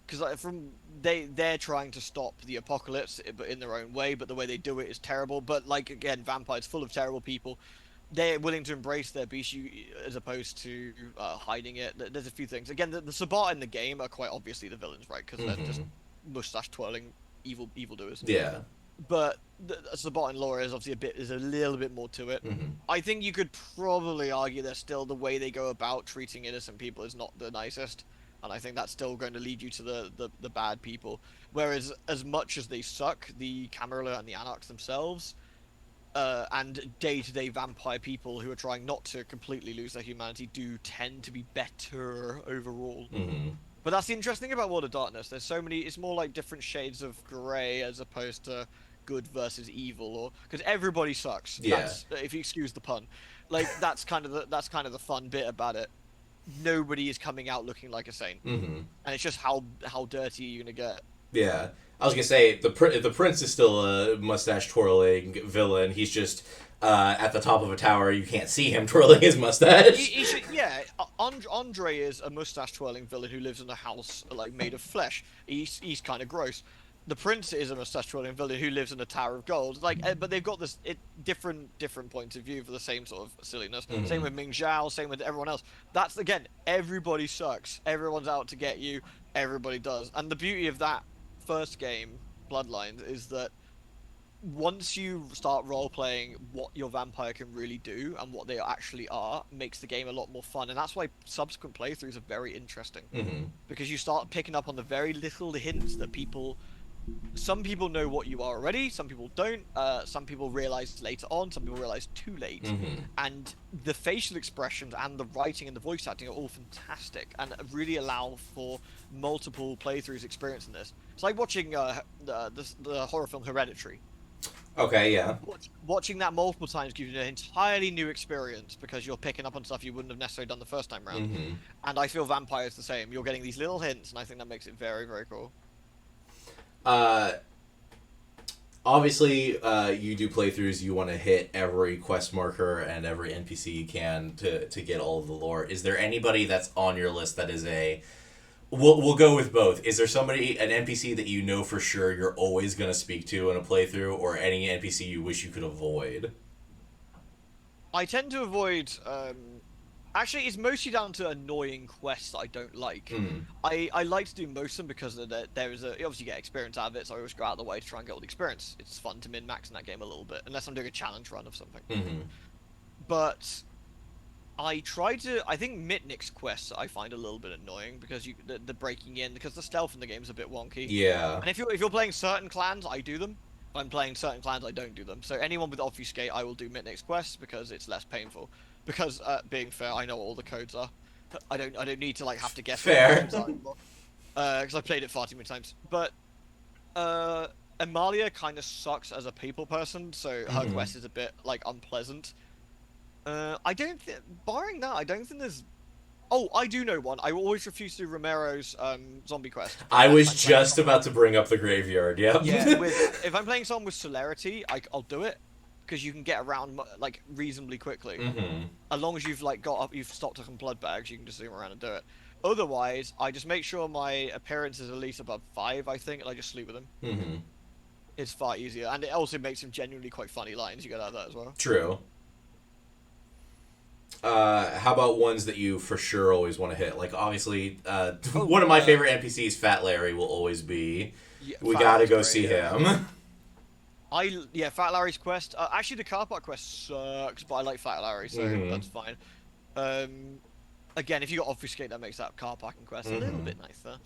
because like from they're trying to stop the apocalypse, but in their own way. But the way they do it is terrible. But like again, vampires full of terrible people. They're willing to embrace their beast as opposed to hiding it. There's a few things. Again, the Sabbat in the game are quite obviously the villains, right? Because they're just Mm-hmm. mustache twirling evildoers. Yeah. But the bottom lore is obviously a little bit more to it. Mm-hmm. I think you could probably argue that still the way they go about treating innocent people is not the nicest, and I think that's still going to lead you to the bad people. Whereas as much as they suck, the Camarilla and the Anarchs themselves, and day-to-day vampire people who are trying not to completely lose their humanity do tend to be better overall. Mm-hmm. But that's the interesting thing about World of Darkness. There's so many. It's more like different shades of grey as opposed to good versus evil, or because everybody sucks. Yeah. That's if you excuse the pun. Like that's kind of the fun bit about it. Nobody is coming out looking like a saint, Mm-hmm. and it's just how dirty are you gonna get. Yeah. I was gonna say the prince is still a mustache twirling villain. He's just at the top of a tower. You can't see him twirling his mustache. He should, yeah. Andre is a mustache twirling villain who lives in a house like made of flesh. He's kind of gross. The prince is a mustache twirling villain who lives in a tower of gold. Like, but they've got this different points of view for the same sort of silliness. Same Mm-hmm. with Ming Zhao. Same with everyone else. That's again, everybody sucks. Everyone's out to get you. Everybody does. And the beauty of that first game, Bloodlines, is that once you start role playing what your vampire can really do and what they actually are, makes the game a lot more fun, and that's why subsequent playthroughs are very interesting Hmm. because you start picking up on the very little hints that some people know what you are already, some people don't, some people realize later on, some people realize too late. Hmm. And the facial expressions and the writing and the voice acting are all fantastic and really allow for multiple playthroughs experiencing this. It's like watching the horror film Hereditary. Okay, yeah. Watching that multiple times gives you an entirely new experience because you're picking up on stuff you wouldn't have necessarily done the first time round. Hmm. And I feel Vampire is the same. You're getting these little hints, and I think that makes it very, very cool. Uh, Obviously, you do playthroughs. You want to hit every quest marker and every NPC you can to get all of the lore. Is there anybody that's on your list that is a? We'll go with both. Is there somebody, an NPC that you know for sure you're always going to speak to in a playthrough, or any NPC you wish you could avoid? I tend to avoid. Actually, it's mostly down to annoying quests that I don't like. Mm. I like to do most of them because there is a you obviously get experience out of it, so I always go out of the way to try and get all the experience. It's fun to min max in that game a little bit, unless I'm doing a challenge run of something. Mm-hmm. But I try to. I think Mitnick's quests I find a little bit annoying because the breaking in because the stealth in the game is a bit wonky. Yeah. And if you're playing certain clans, I do them. If I'm playing certain clans, I don't do them. So anyone with obfuscate, I will do Mitnick's quests because it's less painful. Because being fair, I know what all the codes are. I don't need to like have to guess Fair. what the codes are anymore. Because I played it far too many times. But Amalia kind of sucks as a people person, so her Mhm. quest is a bit like unpleasant. I don't think, barring that, I don't think there's. Oh, I do know one. I always refuse to do Romero's zombie quest. I was I'm playing just about to bring up the graveyard. Yep. yeah, if I'm playing someone with celerity, I'll do it because you can get around like reasonably quickly. Mm-hmm. As long as you've like got up, you've stopped some blood bags, you can just zoom around and do it. Otherwise, I just make sure my appearance is at least above 5, I think, and I just sleep with them. Mm-hmm. It's far easier, and it also makes them genuinely quite funny lines you get out of that as well. True. How about ones that you for sure always want to hit? Like, obviously, one of my favorite NPCs, Fat Larry, will always be. Yeah, We Fat gotta Larry's go great, see yeah. him. Yeah, Fat Larry's quest. Actually, the car park quest sucks, but I like Fat Larry, so Mhm. that's fine. Again, if you got obfuscate, that makes that car parking quest a little bit nicer.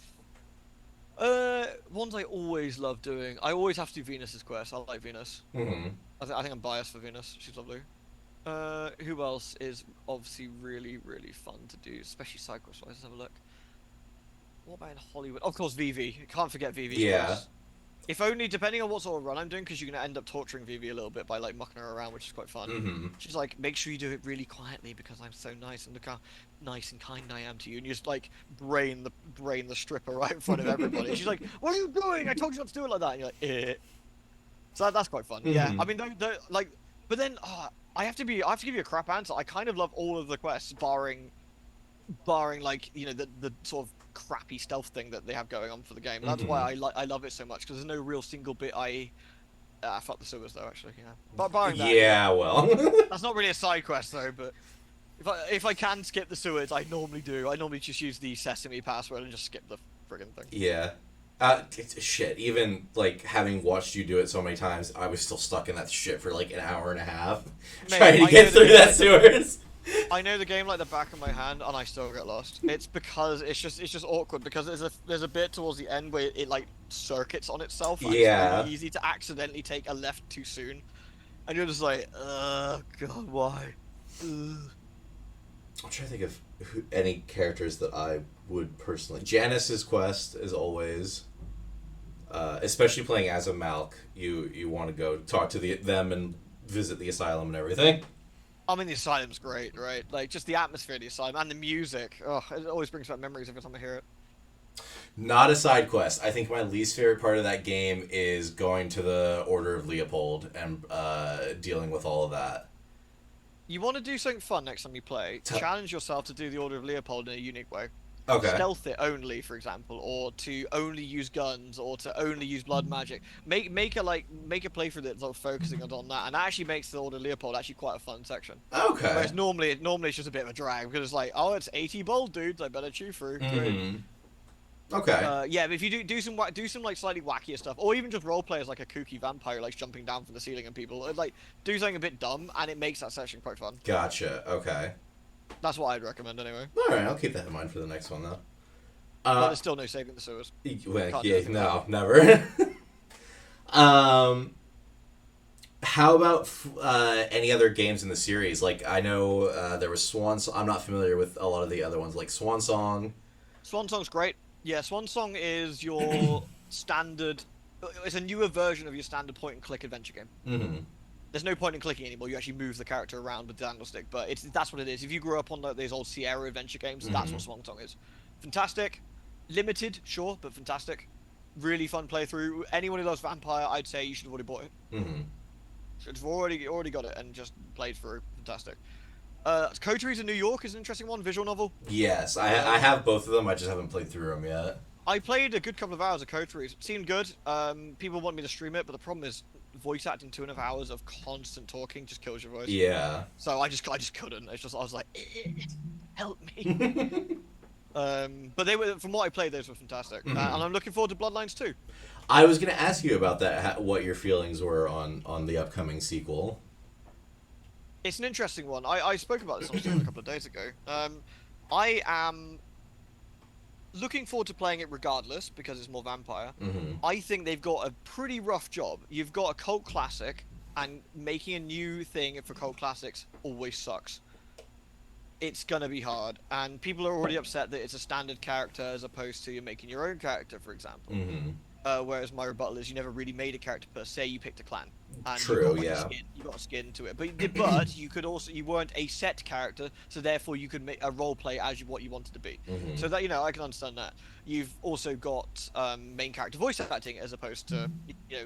Ones I always love doing. I always have to do Venus's quest. I like Venus. Mm-hmm. I think I'm biased for Venus. She's lovely. Who else is obviously really, really fun to do, especially side quest wise? Let's have a look. What about in Hollywood? Of course, Vivi. Can't forget Vivi's Yeah. quest. If only, depending on what sort of run I'm doing, because you're gonna end up torturing Vivi a little bit by like mucking her around, which is quite fun. Mm-hmm. She's like, make sure you do it really quietly because I'm so nice and look how nice and kind I am to you. And you just like brain the stripper right in front of everybody. She's like, what are you doing? I told you not to do it like that. And you're like, eh. So that's quite fun. Yeah, Mhm. I mean, like, but then I have to give you a crap answer. I kind of love all of the quests, barring like the sort of crappy stealth thing that they have going on for the game. That's why I love it so much because there's no real single bit fuck the sewers though actually, yeah. But barring that, Yeah, well. that's not really a side quest though. But if I can skip the sewers, I normally do. I normally just use the sesame password and just skip the friggin' thing. Yeah. Shit, even, like, having watched you do it so many times, I was still stuck in that shit for, like, an hour and a half. Mate, trying to I get know through the- that sewers. I know the game like the back of my hand, and I still get lost. It's because it's just awkward because there's a bit towards the end where it like circuits on itself. And Yeah. It's really easy to accidentally take a left too soon, and you're just like, God, why? Ugh. I'm trying to think of any characters that I would personally... Janice's quest, is always... especially playing as a Malk, you want to go talk to them and visit the asylum and everything. I mean, the asylum's great, right? Like just the atmosphere of the asylum and the music. Oh, it always brings back memories every time I hear it. Not a side quest. I think my least favorite part of that game is going to the Order of Leopold and dealing with all of that. You want to do something fun next time you play? Challenge yourself to do the Order of Leopold in a unique way. Okay. Stealth it only, for example, or to only use guns, or to only use blood magic. Make a playthrough that's sort of focusing on that, and that actually makes the Order of Leopold actually quite a fun section. Okay. Whereas normally it's just a bit of a drag because it's like, oh, it's 80 bold dudes, I better chew through. Great. Mm-hmm. Okay. Yeah, but if you do some like slightly wackier stuff, or even just role play as like a kooky vampire, like jumping down from the ceiling and people, like do something a bit dumb, and it makes that session quite fun. Gotcha. Okay. That's what I'd recommend anyway. All right, I'll keep that in mind for the next one though. But Uh, there's still no saving the sewers. well, Can't do yeah, anything no, about never. um, how about any other games in the series? Like I know there was Swan. I'm not familiar with a lot of the other ones, like Swan Song. it. Swan Song's great. Yeah, Swan Song is your standard. It's a newer version of your standard point and click adventure game. Mm-hmm. There's no point in clicking anymore. You actually move the character around with the angle stick, but that's what it is. If you grew up on like, those old Sierra adventure games, that's what Mm-hmm. Swan Song is. Fantastic, limited, sure, but fantastic. Really fun playthrough. Anyone who loves Vampire, I'd say you should have already bought it. Mm-hmm. Should have already got it and just played through. Fantastic. Coteries in New York is an interesting one. Visual novel. Yes, I have both of them. I just haven't played through them yet. I played a good couple of hours of Coteries. It seemed good. People want me to stream it, but the problem is voice acting 2.5 hours of constant talking just kills your voice. Yeah. So I just couldn't. It's just I was like, help me. But they were, from what I played, those were fantastic, Mm-hmm. and I'm looking forward to Bloodlines 2. I was gonna ask you about that. What your feelings were on the upcoming sequel? It's an interesting one. I spoke about this on stream a couple of days ago. I am looking forward to playing it regardless because it's more vampire. Mm-hmm. I think they've got a pretty rough job. You've got a cult classic, and making a new thing for cult classics always sucks. It's gonna be hard, and people are already upset that it's a standard character as opposed to you making your own character, for example. Mm-hmm. Whereas my rebuttal is you never really made a character per se. You picked a clan, and True, you got, like, yeah. you got a skin to it. But you could also you weren't a set character, so therefore you could make a role play as what you wanted to be. Mm-hmm. So that I can understand that. You've also got main character voice acting as opposed to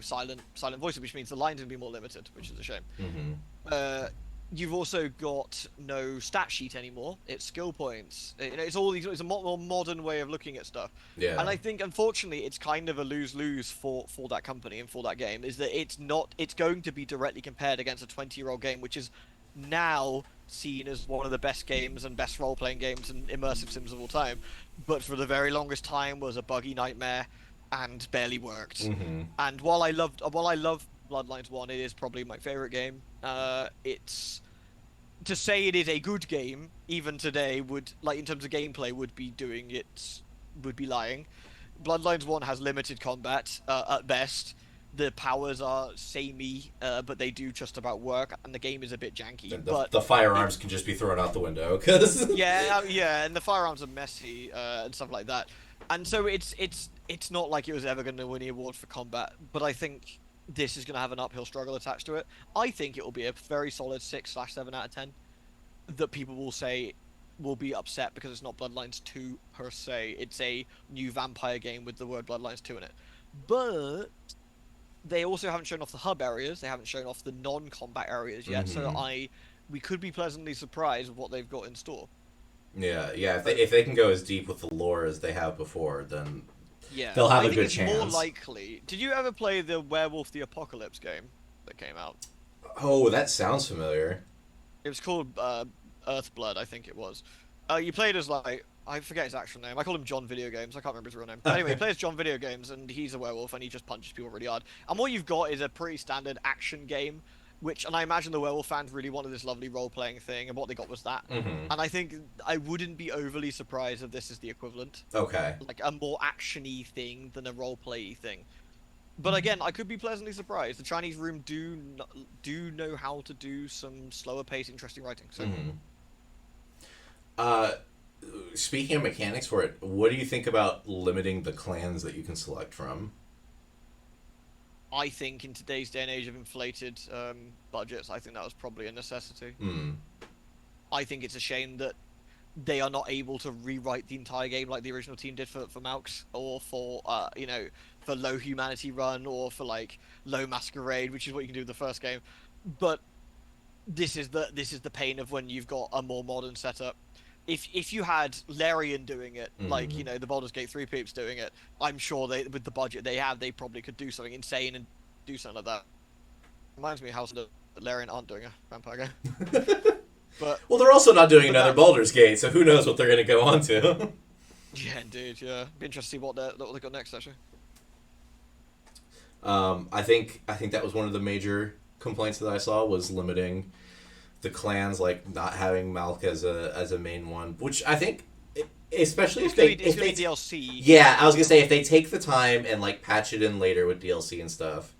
silent voice, which means the lines can be more limited, which is a shame. Mm-hmm. You've also got no stat sheet anymore. It's skill points. It's all these. It's a more modern way of looking at stuff. Yeah. And I think, unfortunately, it's kind of a lose-lose for that company and for that game. Is that it's not. It's going to be directly compared against a 20-year-old game, which is now seen as one of the best games and best role-playing games and immersive sims of all time. But for the very longest time, was a buggy nightmare and barely worked. Mm-hmm. And while I love Bloodlines 1, it is probably my favorite game. It's to say it is a good game even today would, like, in terms of gameplay, would be lying. Bloodlines 1 has limited combat at best. The powers are samey, but they do just about work, and the game is a bit janky. The, the firearms can just be thrown out the window because yeah, and the firearms are messy and stuff like that. And so it's not like it was ever going to win the award for combat, but I think this is going to have an uphill struggle attached to it. I think it will be a very solid 6/7 out of 10 that people will say will be upset because it's not Bloodlines 2 per se. It's a new vampire game with the word Bloodlines 2 in it. But they also haven't shown off the hub areas. They haven't shown off the non-combat areas yet. Mm-hmm. So we could be pleasantly surprised with what they've got in store. yeah. If they can go as deep with the lore as they have before, then Yeah, they'll have I a think good it's chance. more likely. Did you ever play the Werewolf the Apocalypse game that came out? Oh, that sounds familiar. It was called Earthblood, I think it was. You played as, like, I forget his actual name. I call him John Video Games. I can't remember his real name. Anyway, he plays John Video Games, and he's a werewolf, and he just punches people really hard. And what you've got is a pretty standard action game, and I imagine the werewolf fans really wanted this lovely role-playing thing, and what they got was that. Mm-hmm. And I think I wouldn't be overly surprised if this is the equivalent. Okay. Like a more action-y thing than a role-play thing. But again, I could be pleasantly surprised. The Chinese Room do know how to do some slower pace, interesting writing. So. Mm-hmm. Speaking of mechanics for it, what do you think about limiting the clans that you can select from? I think in today's day and age of inflated budgets, I think that was probably a necessity. Mm. I think it's a shame that they are not able to rewrite the entire game like the original team did for Malx, or for for Low Humanity Run, or for like Low Masquerade, which is what you can do with the first game. But this is the pain of when you've got a more modern setup. If you had Larian doing it, like the Baldur's Gate 3 peeps doing it, I'm sure with the budget they have, they probably could do something insane and do something like that. Reminds me of how Larian aren't doing a vampire game. But well, they're also not doing another that, Baldur's Gate, so who knows what they're going to go on to. Yeah, indeed. Yeah, be interested to see what they got next. Actually, I think that was one of the major complaints that I saw was limiting the clans, like not having Malk as a main one, which I think, especially it's if gonna they be it's if gonna they be DLC. yeah, I was gonna say if they take the time and like patch it in later with DLC and stuff.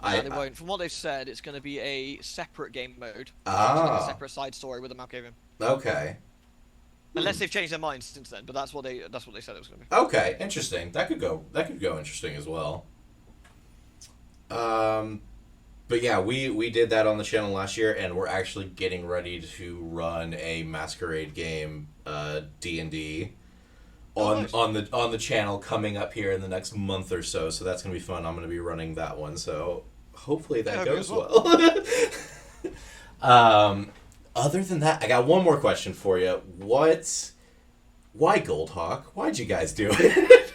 No, they I won't. From what they've said, it's gonna be a separate game mode, just like a ah separate side story with a map game. okay. Unless they've changed their minds since then, but that's what they said it was gonna be. Okay, interesting. That could go interesting as well. Um, but yeah, we did that on the channel last year, and we're actually getting ready to run a masquerade game, D&D, Oh, on nice. on the channel coming up here in the next month or so. So that's gonna be fun. I'm gonna be running that one. So hopefully Yeah, that hope you goes as well. well. um, other than that, I got one more question for you. Why Goldhawk? Why'd you guys do it?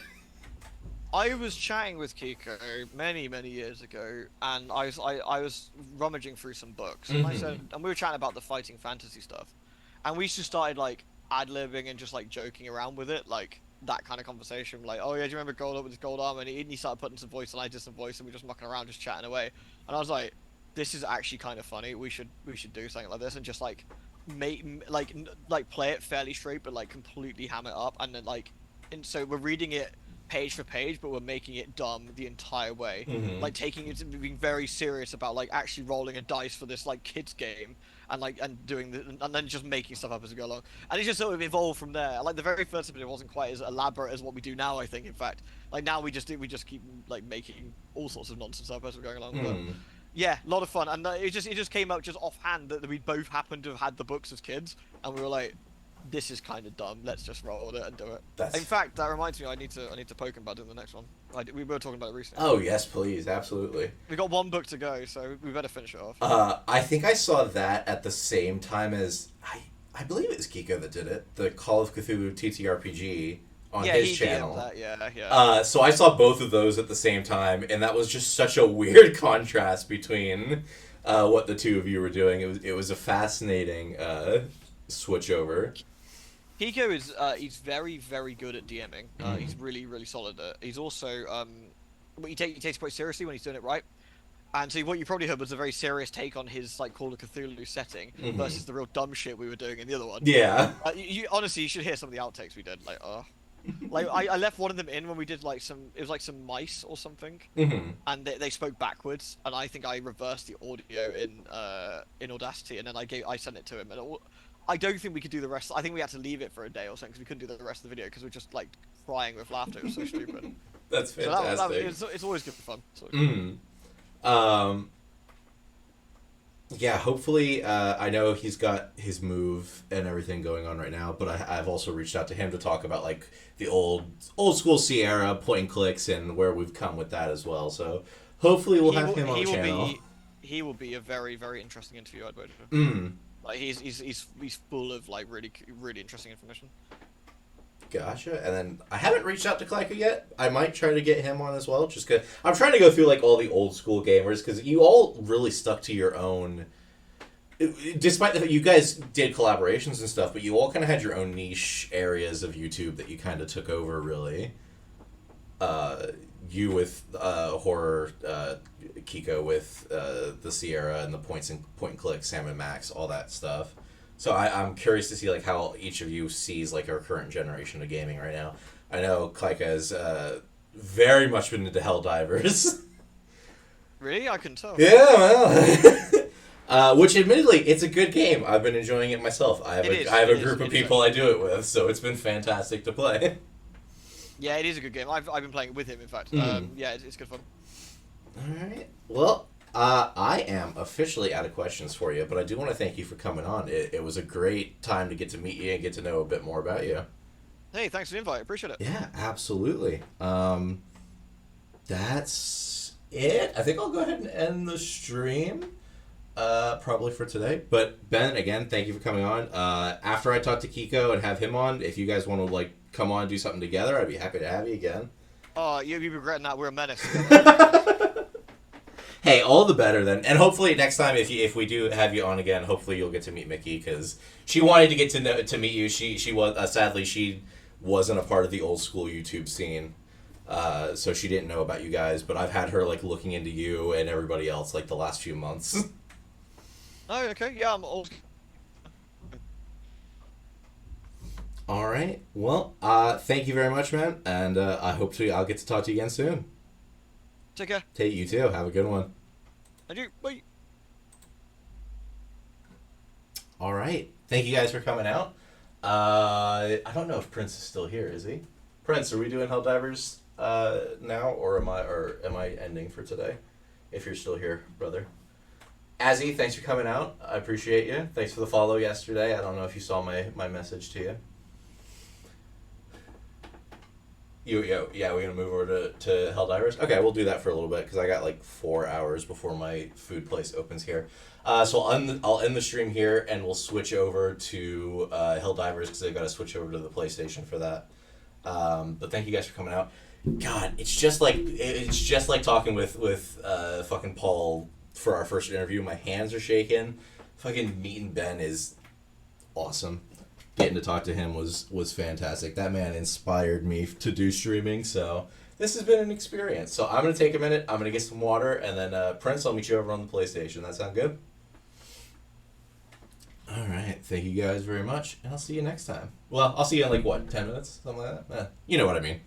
I was chatting with Kiko many, many years ago, and I was rummaging through some books, and I said, Mhm. and we were chatting about the fighting fantasy stuff, and we just started like ad-libbing and just like joking around with it, like that kind of conversation, like, oh yeah, do you remember Gold up with his gold armor? And he started putting some voice, and I did some voice, and we were just mucking around, just chatting away, and I was like, this is actually kind of funny. We should do something like this, and just like like play it fairly straight, but like completely ham it up, and then like, and so we're reading it page for page, but we're making it dumb the entire way. Mhm. Like taking it to being very serious about like actually rolling a dice for this like kids game and like and doing the and then just making stuff up as we go along. And it just sort of evolved from there. Like the very first episode wasn't quite as elaborate as what we do now, I think, in fact. Like now we just keep like making all sorts of nonsense up as we're going along. But Mhm. yeah, a lot of fun. And it just came out just offhand that we both happened to have had the books as kids, and we were like, this is kind of dumb. Let's just roll with it and do it. In That's fact, that reminds me, I need to poke him about doing the next one. We were talking about it recently. Oh yes, please, absolutely. We got one book to go, so we better finish it off. I think I saw that at the same time as I believe it was Kiko that did it, the Call of Cthulhu TTRPG on Yeah, his he DM'd channel. that. Yeah, yeah. So I saw both of those at the same time, and that was just such a weird contrast between what the two of you were doing. It was a fascinating switch over. Hiko is he's very very good at DMing. He's Mm. really really solid at it. He's also he takes it quite seriously when he's doing it right. And so what you probably heard was a very serious take on his like Call of Cthulhu setting Hmm. versus the real dumb shit we were doing in the other one. Yeah. You honestly you should hear some of the outtakes we did. Like like I left one of them in when we did like it was like some mice or something, Hmm. and they spoke backwards, and I think I reversed the audio in Audacity, and then I sent it to him, and I don't think we could do the rest. I think we had to leave it for a day or something because we couldn't do the rest of the video because we are just like crying with laughter. It was so stupid. That's So fantastic. it's always good fun. It's always good fun. Mm. Um, yeah, hopefully, I know he's got his move and everything going on right now, but I've also reached out to him to talk about like the old school Sierra point and clicks and where we've come with that as well. So hopefully we'll have him on the channel. He will be a very very interesting interview. I'd wager. Mm. Like he's full of like really really interesting information. Gotcha. And then I haven't reached out to Kleika yet. I might try to get him on as well, just because I'm trying to go through like all the old school gamers because you all really stuck to your own. Despite the fact you guys did collaborations and stuff, but you all kind of had your own niche areas of YouTube that you kind of took over, really. You with horror, Kiko with the Sierra and the point and click, Sam and Max, all that stuff. So I'm curious to see like how each of you sees like our current generation of gaming right now. I know Kleika has very much been into Helldivers. Really, I couldn't tell. Yeah, well. Which, admittedly, it's a good game. I've been enjoying it myself. I have It is. I have It a is. group of It is people I actually. do it with, so it's been fantastic to play. Yeah, it is a good game. I've been playing it with him, in fact. Mhm. Yeah, it's good fun. All right. Well, I am officially out of questions for you, but I do want to thank you for coming on. It was a great time to get to meet you and get to know a bit more about you. Hey, thanks for the invite. Appreciate it. Yeah, absolutely. That's it. I think I'll go ahead and end the stream. Probably for today. But Ben, again, thank you for coming on. After I talk to Kiko and have him on, if you guys want to like come on and do something together, I'd be happy to have you again. Oh, you'll be regretting that. We're a menace. Hey, all the better then. And hopefully next time, if we do have you on again, hopefully you'll get to meet Mickey because she wanted to get to meet you. She was sadly she wasn't a part of the old school YouTube scene. So she didn't know about you guys, but I've had her like looking into you and everybody else like the last few months. Oh, okay. Yeah, I'm all. All right. Well, thank you very much, man, and I'll get to talk to you again soon. Take care. Take you too. Have a good one. And you. Wait. All right. Thank you guys for coming out. I don't know if Prince is still here. Is he? Prince, are we doing Helldivers now, or am I ending for today? If you're still here, brother. Azzy, thanks for coming out. I appreciate you. Thanks for the follow yesterday. I don't know if you saw my message to you. Yeah, we're gonna move over to Helldivers. Okay, we'll do that for a little bit because I got like 4 hours before my food place opens here. So I'll end the stream here and we'll switch over to Helldivers because I've got to switch over to the PlayStation for that. But thank you guys for coming out. God, it's just like talking with fucking Paul for our first interview. My hands are shaking. Fucking meeting Ben is awesome. Getting to talk to him was fantastic. That man inspired me to do streaming, so this has been an experience. So I'm going to take a minute, I'm going to get some water, and then Prince, I'll meet you over on the PlayStation. That sound good? Alright, thank you guys very much, and I'll see you next time. Well, I'll see you in 10 minutes? Something like that? You know what I mean.